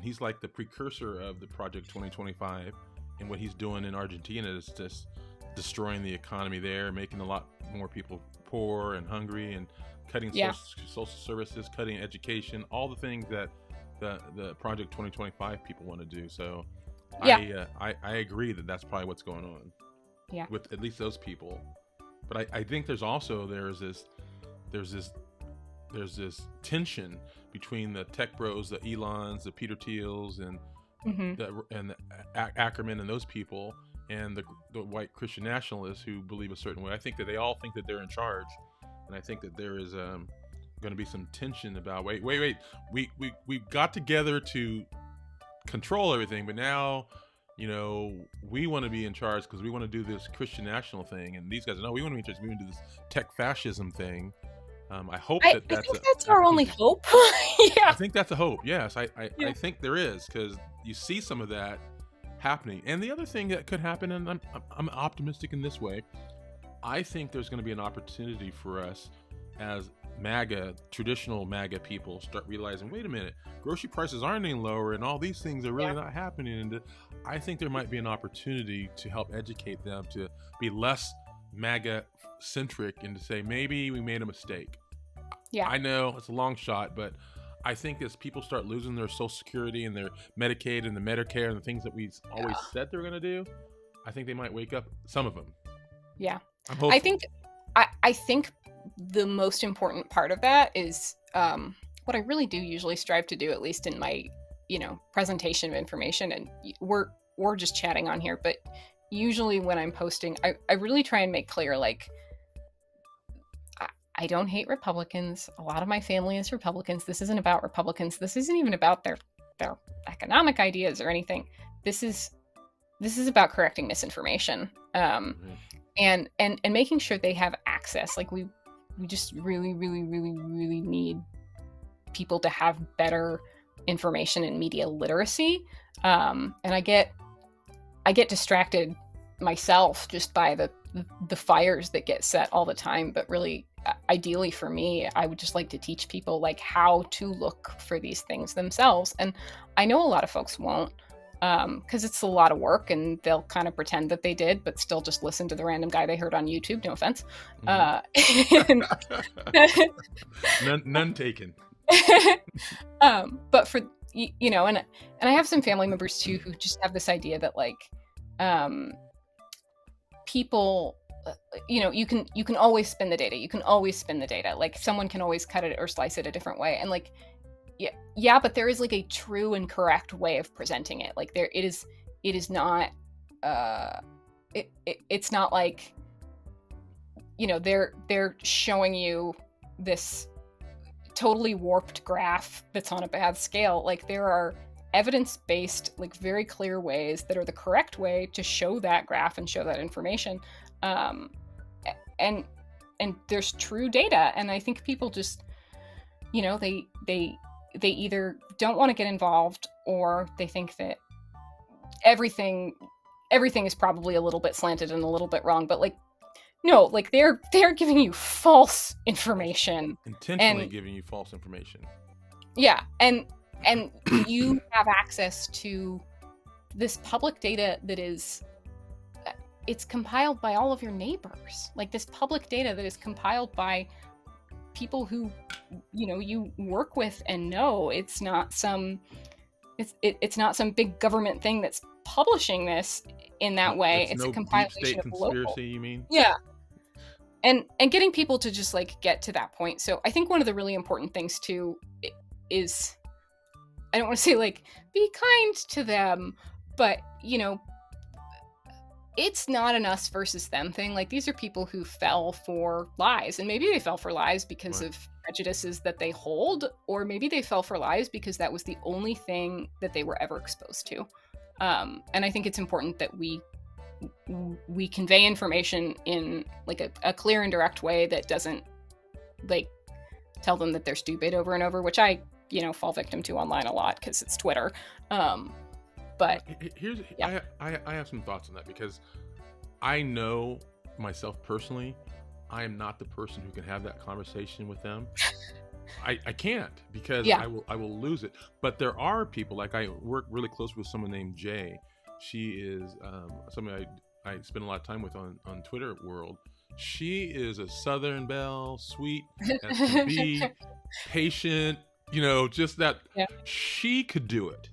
he's like the precursor of the Project 2025, and what he's doing in Argentina is just destroying the economy there, making a lot more people poor and hungry, and cutting social services, cutting education, all the things that the Project 2025 people want to do. So I agree that that's probably what's going on. Yeah. With at least those people. But I think there's this tension between the tech bros, the Elons, the Peter Thiels, and the Ackerman and those people, and the white Christian nationalists who believe a certain way. I think that they all think that they're in charge, and I think that there is going to be some tension about wait. We got together to control everything, but now we want to be in charge because we want to do this Christian national thing, and these guys are, no, we want to be in charge. We want to do this tech fascism thing. I hope I think that's our only hope. I think that's a hope. Yes, I think there is, because you see some of that happening. And the other thing that could happen, and I'm optimistic in this way, I think there's going to be an opportunity for us as traditional MAGA people start realizing, wait a minute, grocery prices aren't any lower and all these things are really not happening. And I think there might be an opportunity to help educate them to be less MAGA centric and to say, maybe we made a mistake. Yeah. I know it's a long shot, but I think as people start losing their Social Security and their Medicaid and the Medicare and the things that we always said they were going to do, I think they might wake up, some of them. Yeah. I think the most important part of that is what I really do usually strive to do, at least in my, presentation of information. And we're just chatting on here, but usually when I'm posting, I really try and make clear, like, I don't hate Republicans. A lot of my family is Republicans. This isn't about Republicans. This isn't even about their economic ideas or anything. This is about correcting misinformation, and making sure they have access. Like we just really, really, really, really need people to have better information and media literacy. And I get distracted myself just by the fires that get set all the time. But really, ideally for me, I would just like to teach people like how to look for these things themselves. And I know a lot of folks won't, because it's a lot of work, and they'll kind of pretend that they did, but still just listen to the random guy they heard on YouTube. No offense. None taken. But for and I have some family members too who just have this idea that like people, you can always spin the data. You can always spin the data. Like someone can always cut it or slice it a different way, and like. Yeah, but there is like a true and correct way of presenting it. Like it is not it's not like they're showing you this totally warped graph that's on a bad scale. Like there are evidence-based, like very clear ways that are the correct way to show that graph and show that information. And there's true data, and I think people just they either don't want to get involved, or they think that everything is probably a little bit slanted and a little bit wrong. But like No, like they're giving you false information. Intentionally And giving you false information. yeah, and you have access to this public data that is it's compiled by all of your neighbors. Like this public data that is compiled by people who you work with and know. It's not some big government thing that's publishing this in that way. It's a no deep compilation state of local. conspiracy, you mean? Yeah. And getting people to just like get to that point. So I think one of the really important things too is, I don't want to say like be kind to them, but it's not an us versus them thing. Like these are people who fell for lies, and maybe they fell for lies because Right. of prejudices that they hold, or maybe they fell for lies because that was the only thing that they were ever exposed to. And I think it's important that we convey information in like a clear and direct way that doesn't like tell them that they're stupid over and over, which I fall victim to online a lot because it's Twitter. But here's yeah. I have some thoughts on that, because I know myself personally, I am not the person who can have that conversation with them. I can't, because Yeah. I will lose it. But there are people, like I work really close with someone named Jay. She is somebody I spend a lot of time with on Twitter world. She is a Southern belle, sweet as can be, patient, just that. Yeah. She could do it.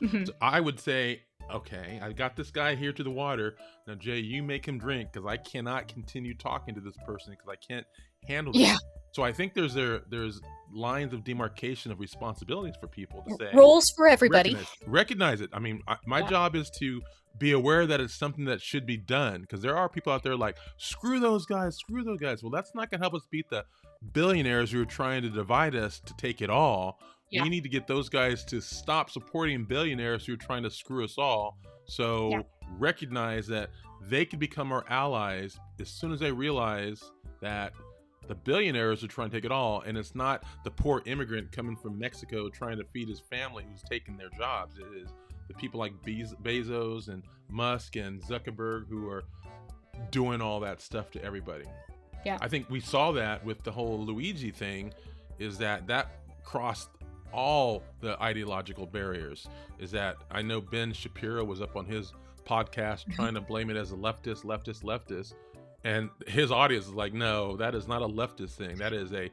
Mhm. So I would say, okay, I got this guy here to the water. Now, Jay, you make him drink, because I cannot continue talking to this person because I can't handle this. Yeah. So I think there's lines of demarcation of responsibilities for people to say, Roles for everybody. recognize it. I mean, my job is to be aware that it's something that should be done, because there are people out there like, screw those guys. Well, that's not going to help us beat the billionaires who are trying to divide us to take it all. Yeah. We need to get those guys to stop supporting billionaires who are trying to screw us all. So recognize that they can become our allies as soon as they realize that the billionaires are trying to take it all, and it's not the poor immigrant coming from Mexico trying to feed his family who's taking their jobs. It is the people like Bezos and Musk and Zuckerberg who are doing all that stuff to everybody. Yeah. I think we saw that with the whole Luigi thing, is that crossed all the ideological barriers. Is that I know Ben Shapiro was up on his podcast trying to blame it as a leftist, and his audience is like, no, that is not a leftist thing. That is a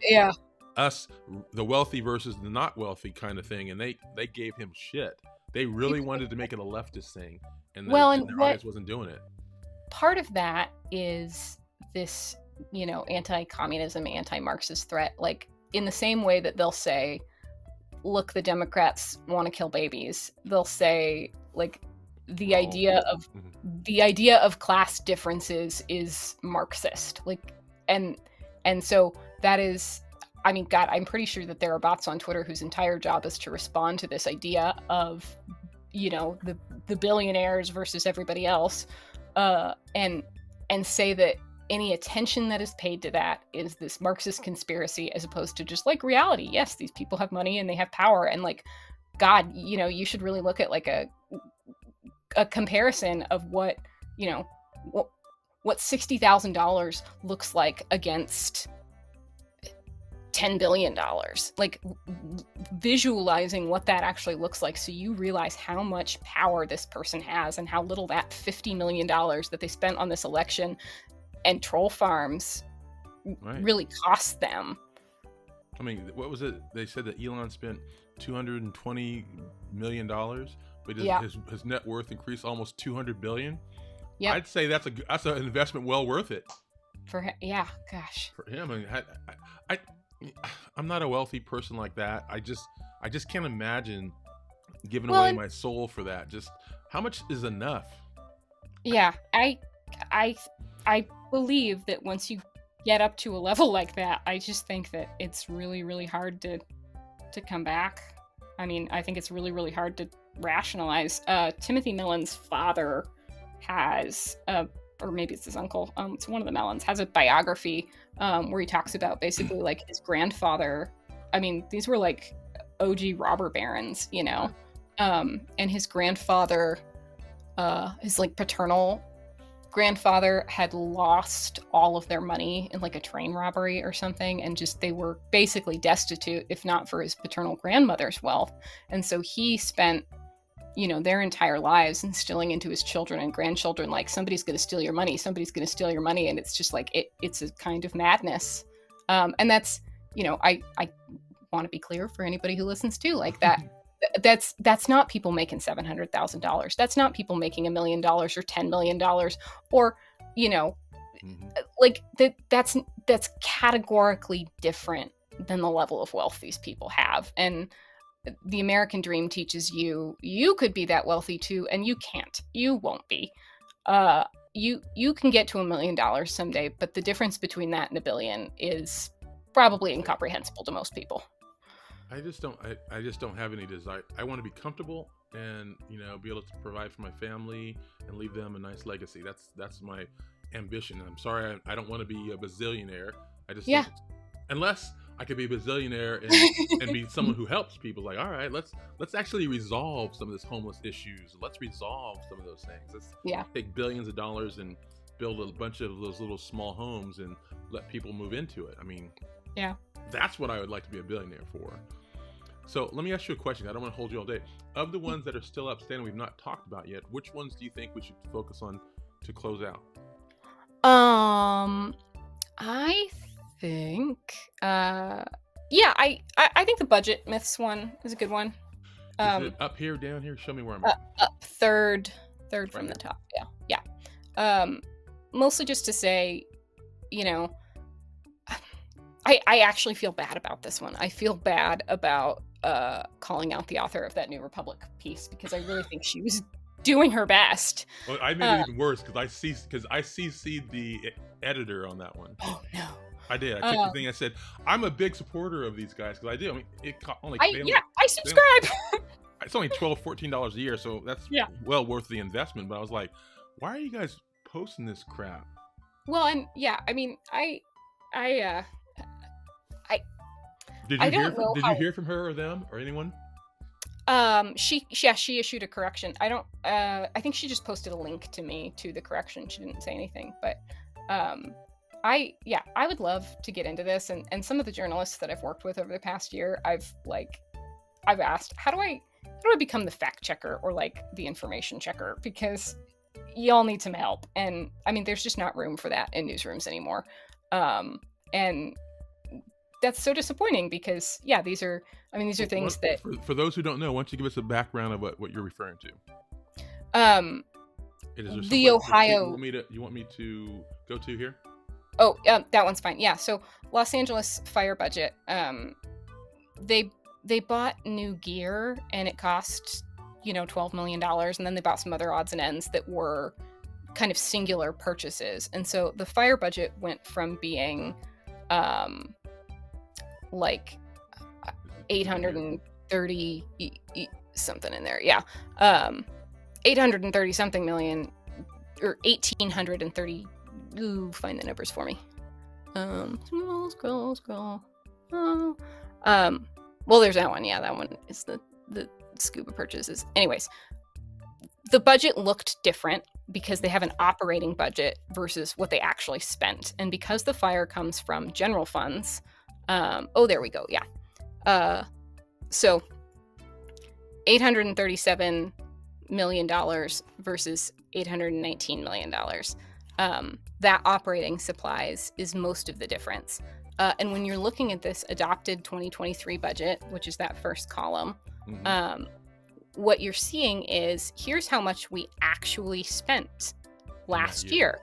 us, the wealthy versus the not wealthy kind of thing. And they gave him shit. They really wanted to make it a leftist thing, and their audience wasn't doing it. Part of that is this, anti-communism, anti-Marxist threat. Like in the same way that they'll say, look, the Democrats want to kill babies. They'll say like the idea of class differences is Marxist. Like, and so that is, I mean, God, I'm pretty sure that there are bots on Twitter whose entire job is to respond to this idea of, the billionaires versus everybody else, and say that any attention that is paid to that is this Marxist conspiracy, as opposed to just like reality. Yes, these people have money and they have power, and like, God, you should really look at like a comparison of what $60,000 looks like against $10 billion, like visualizing what that actually looks like, so you realize how much power this person has and how little that $50 million that they spent on this election and troll farms really cost them. I mean, what was it? They said that Elon spent $220 million, but his net worth increased almost $200 billion. Yeah, I'd say that's an investment well worth it for him. Yeah, gosh. For him, I mean, I'm not a wealthy person like that. I just can't imagine giving away my soul for that. Just how much is enough? Yeah, I believe that once you get up to a level like that, I just think that it's really, really hard to come back. I mean, I think it's really, really hard to rationalize. Timothy Mellon's father has, or maybe it's his uncle, it's one of the Mellons, has a biography where he talks about basically like his grandfather. I mean, these were like OG robber barons, and his grandfather, his like paternal grandfather had lost all of their money in like a train robbery or something, and just they were basically destitute if not for his paternal grandmother's wealth. And so he spent, their entire lives instilling into his children and grandchildren, like, somebody's going to steal your money, somebody's going to steal your money. And it's just like, it's a kind of madness. And that's, I want to be clear for anybody who listens to, like, that's not people making $700,000. That's not people making $1 million or $10 million, or, like that's categorically different than the level of wealth these people have. And the American dream teaches you could be that wealthy too, and you can't. You won't be. You can get to $1 million someday, but the difference between that and $1 billion is probably incomprehensible to most people. I just don't have any desire. I want to be comfortable and, be able to provide for my family and leave them a nice legacy. That's my ambition. I'm sorry, I don't want to be a bazillionaire. I just unless I could be a bazillionaire and be someone who helps people. Like, all right, let's actually resolve some of this homeless issues. Let's resolve some of those things. Let's take billions of dollars and build a bunch of those little small homes and let people move into it. I mean, that's what I would like to be a billionaire for. So let me ask you a question. I don't want to hold you all day. Of the ones that are still outstanding we've not talked about yet, which ones do you think we should focus on to close out? I think I think the budget myths one is a good one. Is it up here, down here? Show me where I'm at. Up third from the top. Mostly just to say, I actually feel bad about this one. I feel bad about calling out the author of that New Republic piece, because I really think she was doing her best. Well, I made it even worse because I CC'd the editor on that one. Oh no! I did. I took the thing. I said, I'm a big supporter of these guys, because I do. I mean, I subscribe. It's only $12-14 a year, so that's well worth the investment. But I was like, why are you guys posting this crap? Well, and I mean, Did you hear from her or them or anyone? She issued a correction. I think she just posted a link to me to the correction. She didn't say anything, but I would love to get into this, and some of the journalists that I've worked with over the past year, I've asked, how do I become the fact checker or like the information checker, because y'all need some help. And I mean, there's just not room for that in newsrooms anymore. And that's so disappointing, because these are things that for those who don't know, why don't you give us a background of what you're referring to? The Ohio. You want me to go to here? Oh, that one's fine. Yeah. So Los Angeles fire budget. They bought new gear and it cost $12 million, and then they bought some other odds and ends that were kind of singular purchases. And so the fire budget went from being like 830 something in there. 830 something million, or 1830. Ooh, find the numbers for me. Scroll. Oh. Well, there's that one. Yeah, that one is the scuba purchases. Anyways, the budget looked different because they have an operating budget versus what they actually spent. And because the fire comes from general funds, there we go. Yeah. So $837 million versus $819 million. That operating supplies is most of the difference. And when you're looking at this adopted 2023 budget, which is that first column, what you're seeing is, here's how much we actually spent last year.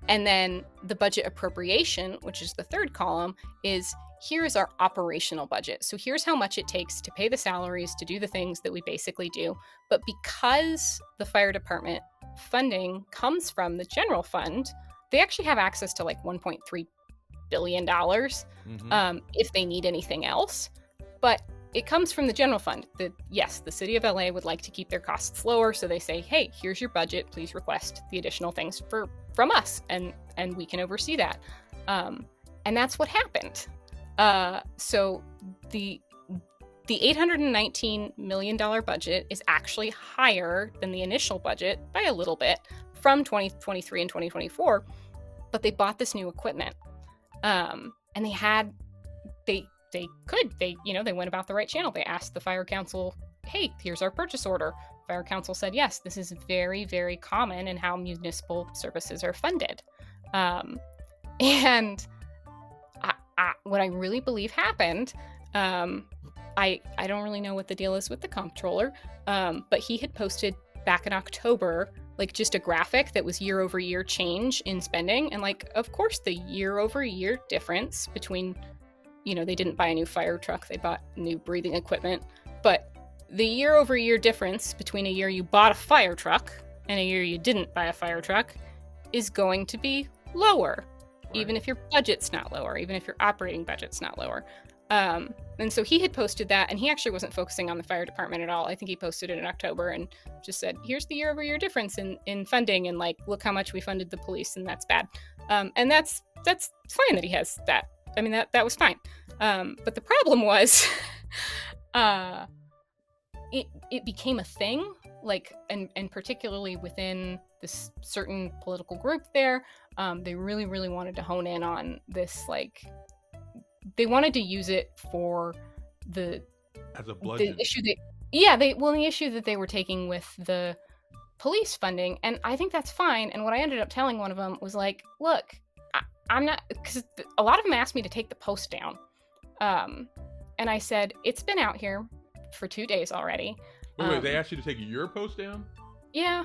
And then the budget appropriation, which is the third column, is here's our operational budget. So here's how much it takes to pay the salaries, to do the things that we basically do. But because the fire department funding comes from the general fund, they actually have access to like $1.3 billion if they need anything else. But it comes from the general fund. The city of LA would like to keep their costs lower, so they say, hey, here's your budget, please request the additional things from us, and we can oversee that. And that's what happened. So the $819 million budget is actually higher than the initial budget by a little bit from 2023 and 2024, but they bought this new equipment. And they went about the right channel. They asked the fire council, hey, here's our purchase order. Fire council said, yes, this is very, very common in how municipal services are funded. And what I really believe happened, I don't really know what the deal is with the comptroller, but he had posted back in October, like just a graphic that was year over year change in spending. And like, of course, the year over year difference between, they didn't buy a new fire truck, they bought new breathing equipment. But the year over year difference between a year you bought a fire truck and a year you didn't buy a fire truck is going to be lower, right? Even if your budget's not lower, even if your operating budget's not lower. And so he had posted that, and he actually wasn't focusing on the fire department at all. I think he posted it in October and just said, here's the year over year difference in funding, and like, look how much we funded the police, and that's bad. And that's fine that he has that. I mean, that was fine. But the problem was, it became a thing, like, and particularly within this certain political group there, they really, really wanted to hone in on this, like, they wanted to use it for the issue the issue that they were taking with the police funding. And I think that's fine. And what I ended up telling one of them was like, look, I'm not, because a lot of them asked me to take the post down. And I said, it's been out here for 2 days already. Wait, they asked you to take your post down? Yeah.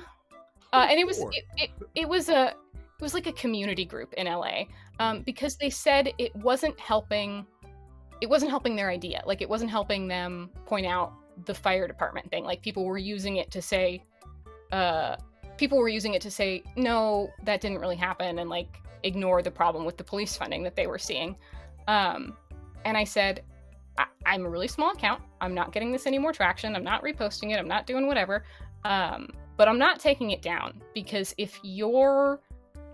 And it was like a community group in LA, because they said it wasn't helping their idea. Like, it wasn't helping them point out the fire department thing. Like, people were using it to say, no, that didn't really happen, and like ignore the problem with the police funding that they were seeing. And I said, I'm a really small account. I'm not getting this any more traction. I'm not reposting it. I'm not doing whatever. But I'm not taking it down, because if your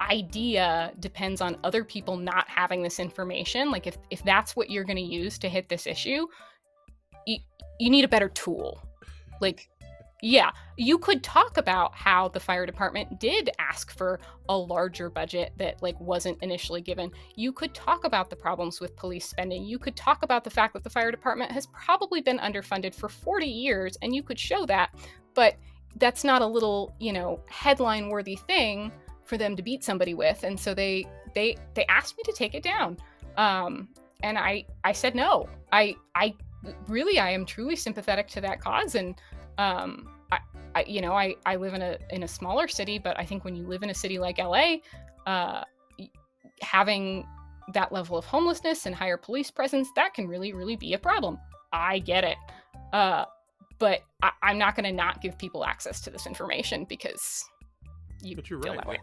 idea depends on other people not having this information, like if that's what you're going to use to hit this issue, you need a better tool. Like, yeah, you could talk about how the fire department did ask for a larger budget that like wasn't initially given. You could talk about the problems with police spending. You could talk about the fact that the fire department has probably been underfunded for 40 years, and you could show that. But that's not a little, headline worthy thing for them to beat somebody with. And so they asked me to take it down. And I said no. I am truly sympathetic to that cause. And I live in a smaller city, but I think when you live in a city like LA, having that level of homelessness and higher police presence, that can really, really be a problem. I get it. But I'm not going to not give people access to this information because But you're right.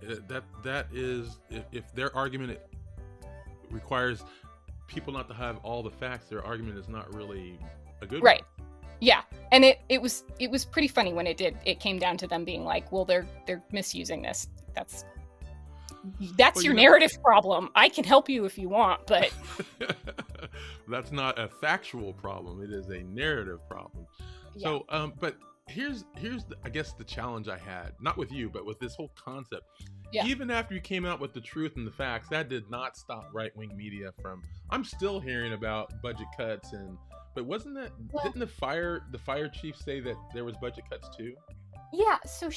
That is, if their argument requires people not to have all the facts, their argument is not really a good right. one. Yeah, and it was pretty funny when it came down to them being like, well, they're misusing this. That's your narrative problem. I can help you if you want, but that's not a factual problem. It is a narrative problem. Yeah. So, but here's I guess the challenge I had, not with you, but with this whole concept. Yeah. Even after you came out with the truth and the facts, that did not stop right-wing media from. I'm still hearing about budget cuts but wasn't that? Well, didn't the fire chief say that there was budget cuts too? Yeah. So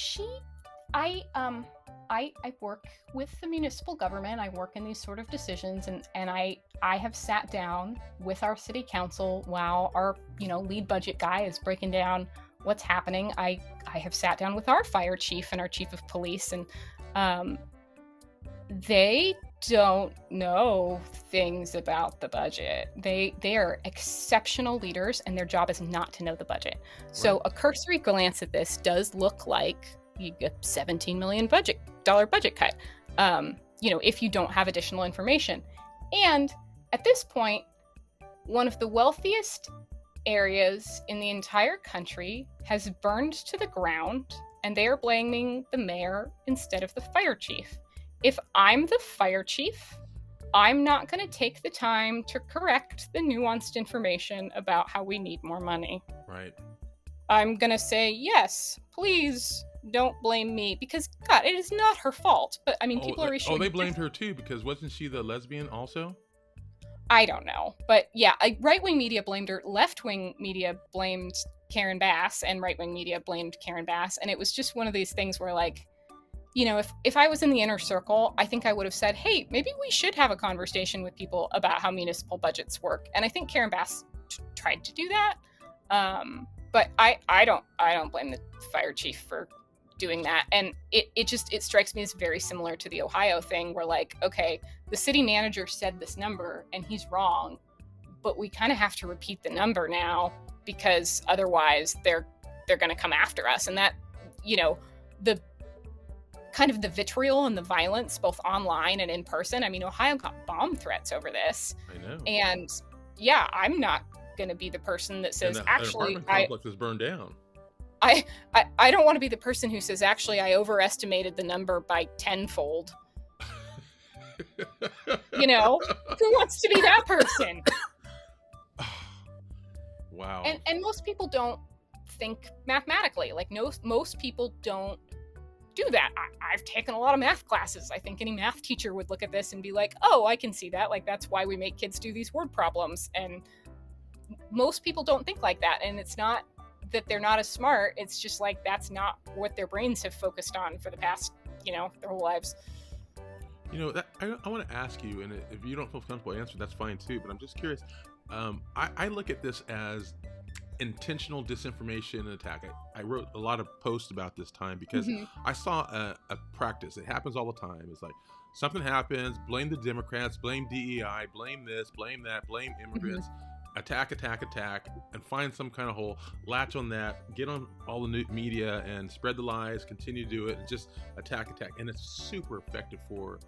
I work with the municipal government. I work in these sort of decisions, and I have sat down with our city council while our lead budget guy is breaking down what's happening. I have sat down with our fire chief and our chief of police, and they don't know things about the budget. They are exceptional leaders, and their job is not to know the budget. Right. So a cursory glance at this does look like you get $17 million budget cut, if you don't have additional information. And at this point, one of the wealthiest areas in the entire country has burned to the ground, and they are blaming the mayor instead of the fire chief. If I'm the fire chief, I'm not going to take the time to correct the nuanced information about how we need more money. Right. I'm going to say, yes, please don't blame me, because God, it is not her fault. But I mean, people are issuing. They blamed her too, because wasn't she the lesbian also? I don't know, but yeah, right-wing media blamed her, left-wing media blamed Karen Bass, and right-wing media blamed Karen Bass, and it was just one of these things where, like, you know, if I was in the inner circle, I think I would have said, hey, maybe we should have a conversation with people about how municipal budgets work. And I think Karen Bass tried to do that. But I don't blame the fire chief for doing that. And it strikes me as very similar to the Ohio thing, where, like, okay, the city manager said this number and he's wrong, but we kind of have to repeat the number now, because otherwise they're going to come after us. And that, you know, the kind of the vitriol and the violence, both online and in person. I mean, Ohio got bomb threats over this. I know. And yeah, I'm not going to be the person that says, actually, apartment complex is burned down. I don't want to be the person who says, actually, I overestimated the number by tenfold. You know, who wants to be that person? Wow. And most people don't think mathematically. Like, most people don't do that. I've taken a lot of math classes. I think any math teacher would look at this and be like, oh, I can see that. Like, that's why we make kids do these word problems. And most people don't think like that. And it's not that they're not as smart. It's just like, that's not what their brains have focused on for the past, you know, their whole lives. You know, I want to ask you, and if you don't feel comfortable answering, that's fine too, but I'm just curious. I look at this as intentional disinformation and attack. I wrote a lot of posts about this time because I saw a practice. It happens all the time. It's like, something happens, blame the Democrats, blame DEI, blame this, blame that, blame immigrants, attack, and find some kind of hole, latch on that, get on all the new media and spread the lies, continue to do it, and just attack. And it's super effective for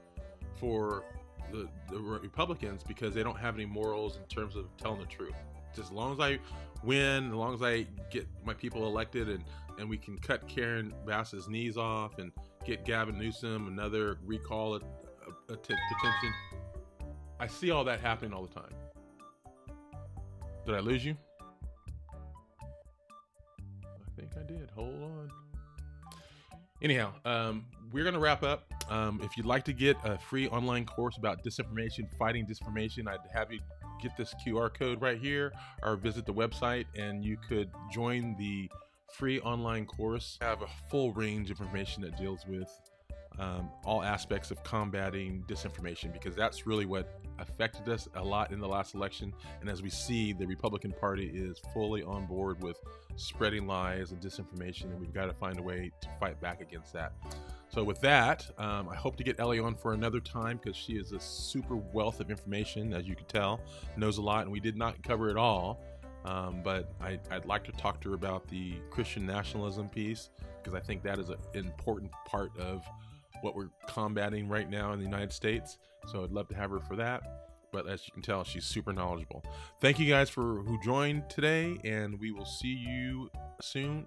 the Republicans, because they don't have any morals in terms of telling the truth. Just as long as I win, as long as I get my people elected, and we can cut Karen Bass's knees off and get Gavin Newsom another recall attention. I see all that happening all the time. Did I lose you? I think I did. Hold on. Anyhow, we're going to wrap up. If you'd like to get a free online course about disinformation, fighting disinformation, I'd have you get this QR code right here, or visit the website and you could join the free online course. I have a full range of information that deals with all aspects of combating disinformation, because that's really what affected us a lot in the last election. And as we see, the Republican Party is fully on board with spreading lies and disinformation, and we've got to find a way to fight back against that. So with that, I hope to get Ellie on for another time, because she is a super wealth of information, as you can tell, knows a lot, and we did not cover it all. But I'd like to talk to her about the Christian nationalism piece, because I think that is an important part of what we're combating right now in the United States. So I'd love to have her for that. But as you can tell, she's super knowledgeable. Thank you guys who joined today, and we will see you soon